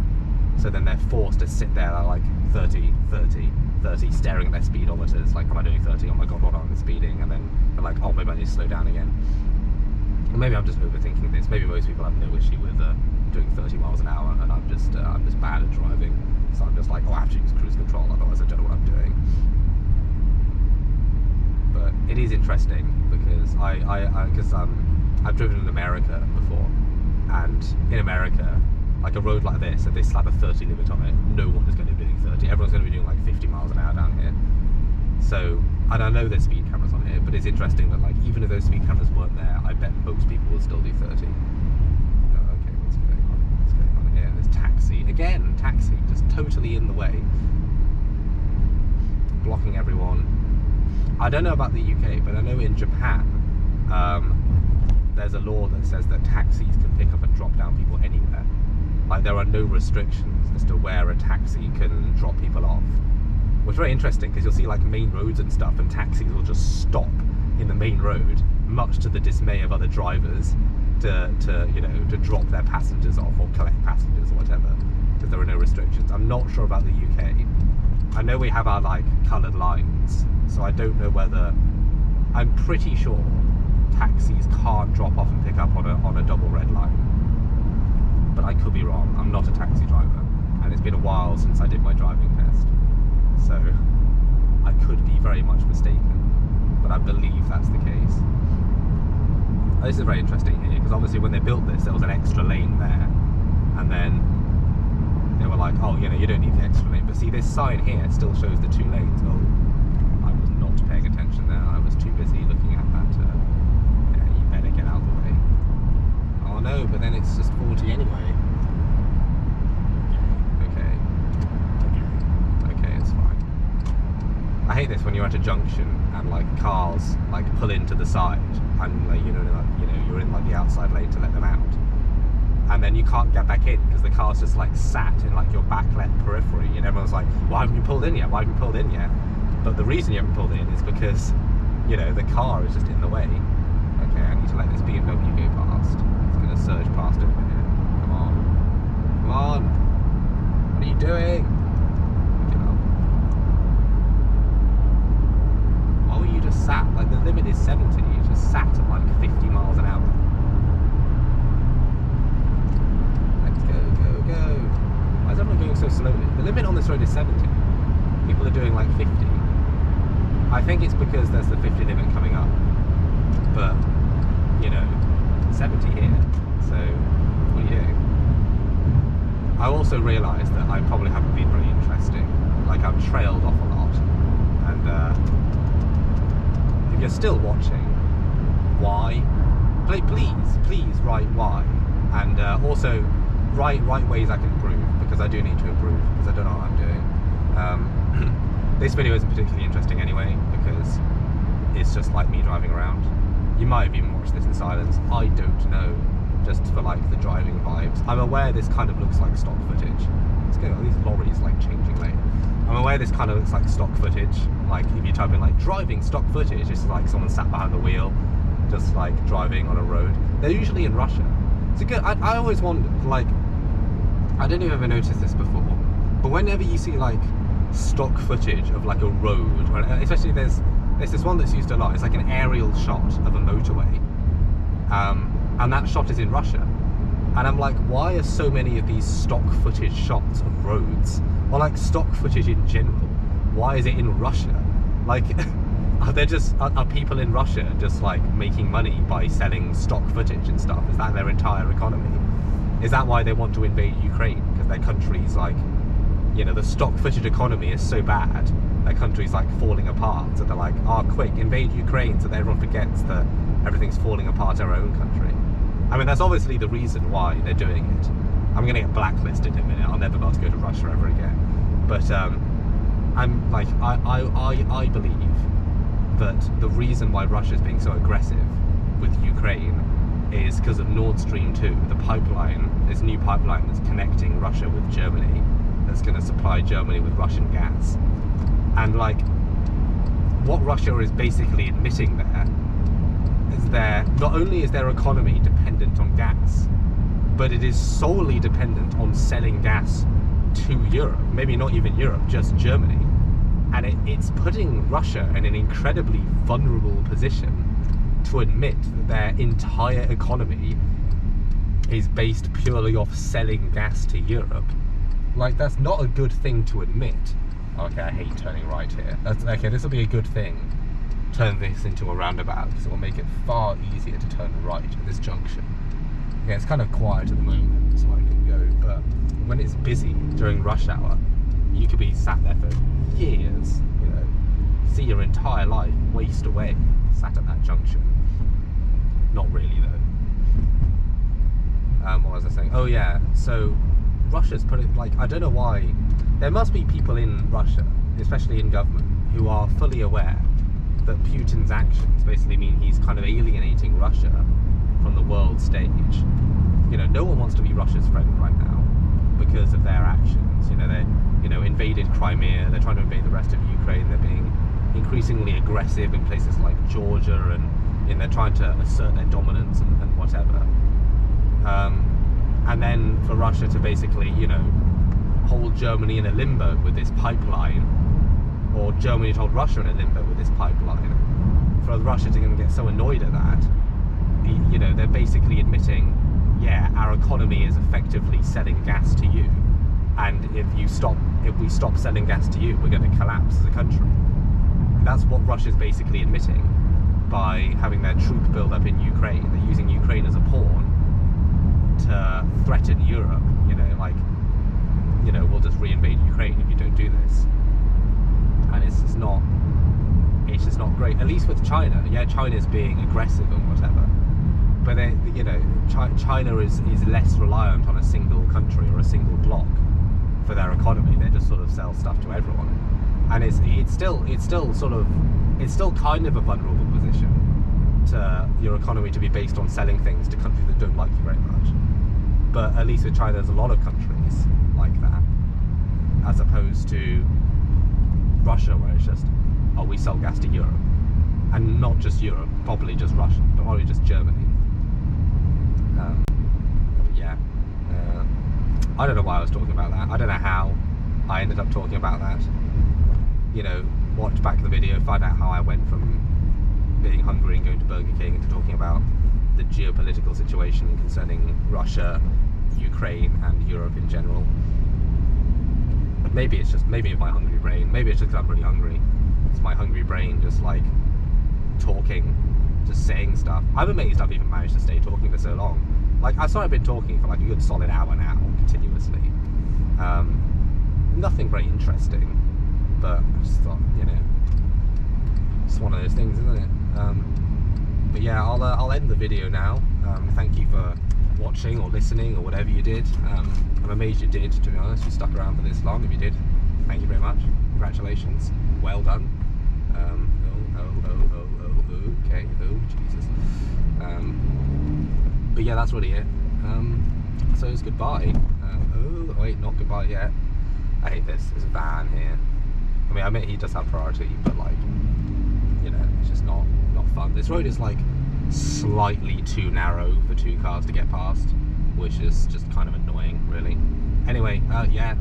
So then they're forced to sit there at like 30, 30, 30, staring at their speedometers, like, am I doing 30? Oh my god, what am I speeding? And then they're like, oh, maybe I need to slow down again. Or maybe I'm just overthinking this. Maybe most people have no issue with doing 30 miles an hour, and I'm just bad at driving. So I'm just like, oh, I have to use cruise control, otherwise I don't know what I'm doing. But it is interesting because I've driven in America before, and in America, like a road like this, if they slap a 30 limit on it, no one is going to be doing 30. Everyone's going to be doing like 50 miles an hour down here. So, and I know there's speed cameras on here, but it's interesting that, like, even if those speed cameras weren't there, I bet most people will still do 30. Okay, what's going on? What's going on here? There's taxi. Again, taxi, just totally in the way. Blocking everyone. I don't know about the UK, but I know in Japan, there's a law that says that taxis can pick up and drop down people anywhere. Like, there are no restrictions as to where a taxi can drop people off. Which is very interesting, because you'll see like main roads and stuff, and taxis will just stop in the main road, much to the dismay of other drivers, to drop their passengers off or collect passengers or whatever, because there are no restrictions. I'm not sure about the UK. I know we have our like coloured lines, so I don't know whether. I'm pretty sure taxis can't drop off and pick up on a double red line, but I could be wrong. I'm not a taxi driver, and it's been a while since I did my driving test, so I could be very much mistaken, but I believe that's the case. This is very interesting here, because obviously when they built this, there was an extra lane there, and then they were like, oh, you know, you don't need the extra lane. But see, this sign here still shows the 2 lanes. Oh, I was not paying attention there. I was too busy looking at that. Yeah, you better get out of the way. Oh no, but then it's just 40 anyway. Okay, it's fine. I hate this when you're at a junction and like cars like pull into the side, and like, you're in like the outside lane to let them out, and then you can't get back in because the car's just like sat in like your back left periphery, and everyone's like, why haven't you pulled in yet? Why haven't you pulled in yet? But the reason you haven't pulled in is because, you know, the car is just in the way. Okay, I need to let this BMW go past. It's going to surge past it in a minute. Come on. Come on. What are you doing? Why were you just sat? Like, the limit is 70. You just sat at like 50 miles an hour. Let's go, go, go. Why is everyone going so slowly? The limit on this road is 70. People are doing like 50. I think it's because there's the 50 limit coming up. But, you know, 70 here. So, what are you doing? I also realised that I probably haven't been very interesting. Like, I've trailed off a lot. And, if you're still watching, why? Please write why. And also, write ways I can improve, because I do need to improve, because I don't know what I'm doing. This video isn't particularly interesting anyway, because it's just like me driving around. You might have even watched this in silence. I don't know, just for like the driving vibes. I'm aware this kind of looks like stock footage. Let's go, these lorries like changing lane. I'm aware this kind of looks like stock footage. Like if you type in like driving stock footage, it's like someone sat behind the wheel, just like driving on a road. They're usually in Russia. It's a good, I always wondered, like, I don't know if you've ever noticed this before, but whenever you see like stock footage of like a road, or especially there's this one that's used a lot. It's like an aerial shot of a motorway, and that shot is in Russia, and I'm like, why are so many of these stock footage shots of roads, or like stock footage in general, why is it in Russia? Like, are people in Russia just like making money by selling stock footage and stuff? Is that their entire economy? Is that why they want to invade Ukraine? Because their country's like, you know, the stock footage economy is so bad, their country's like falling apart, so they're like, oh quick, invade Ukraine, so that everyone forgets that everything's falling apart in our own country. I mean, that's obviously the reason why they're doing it. I'm gonna get blacklisted in a minute, I'll never be able to go to Russia ever again. But I'm like, I believe that the reason why Russia's being so aggressive with Ukraine is because of Nord Stream 2, the pipeline, this new pipeline that's connecting Russia with Germany, that's going to supply Germany with Russian gas. And like, what Russia is basically admitting there is not only is their economy dependent on gas, but it is solely dependent on selling gas to Europe. Maybe not even Europe, just Germany. And it's putting Russia in an incredibly vulnerable position to admit that their entire economy is based purely off selling gas to Europe. Like, that's not a good thing to admit. Okay, I hate turning right here. Okay, this will be a good thing. Turn this into a roundabout, because it will make it far easier to turn right at this junction. Okay, it's kind of quiet at the moment, so I can go, but when it's busy during rush hour, you could be sat there for years, you know, see your entire life waste away, sat at that junction. Not really though. What was I saying? Oh yeah, so Russia's put it, like, I don't know why, there must be people in Russia, especially in government, who are fully aware that Putin's actions basically mean he's kind of alienating Russia from the world stage. You know, no one wants to be Russia's friend right now because of their actions. You know, they, you know, invaded Crimea. They're trying to invade the rest of Ukraine. They're being increasingly aggressive in places like Georgia, and you know, they're trying to assert their dominance and whatever. And then for Russia to basically, you know, hold Germany in a limbo with this pipeline, or Germany to hold Russia in a limbo with this pipeline, for Russia to get so annoyed at that, you know, they're basically admitting, yeah, our economy is effectively selling gas to you, and if we stop selling gas to you, we're going to collapse as a country. That's what Russia's basically admitting by having their troop build up in Ukraine. They're using Ukraine as a pawn to threaten Europe. You know, like, you know, we'll just re-invade Ukraine if you don't do this. And it's just not great. At least with China, yeah, China's being aggressive and whatever. But they, you know, China is less reliant on a single country or a single bloc for their economy. They just sort of sell stuff to everyone, and it's still kind of a vulnerable position to your economy to be based on selling things to countries that don't like you very much. But at least with China, there's a lot of countries like that, as opposed to Russia, where it's just, oh, we sell gas to Europe, and not just Europe, probably just Russia, but probably just Germany. Yeah, I don't know why I was talking about that. I don't know how I ended up talking about that. You know, watch back the video, find out how I went from being hungry and going to Burger King into talking about the geopolitical situation concerning Russia, Ukraine, and Europe in general. Maybe it's my hungry brain. Maybe it's just because I'm really hungry. It's my hungry brain just like talking, just saying stuff. I'm amazed I've even managed to stay talking for so long. Like, I saw I've been talking for like a good solid hour now, continuously. Nothing very interesting, but I just thought, you know, it's one of those things, isn't it? But yeah, I'll end the video now. Thank you for watching or listening or whatever you did. I'm amazed you did, to be honest. You stuck around for this long. If you did, thank you very much. Congratulations. Well done. Okay. Oh, Jesus. But yeah, that's really it. So it's goodbye. Oh, wait, not goodbye yet. I hate this. There's a van here. I mean, I admit he does have priority, but like, you know, it's just not fun. This road is like slightly too narrow for two cars to get past, which is just kind of annoying, really. Anyway, yeah,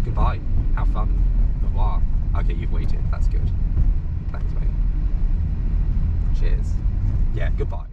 goodbye. Have fun. Au revoir. Okay, you've waited. That's good. Thanks, mate. Cheers. Yeah, goodbye.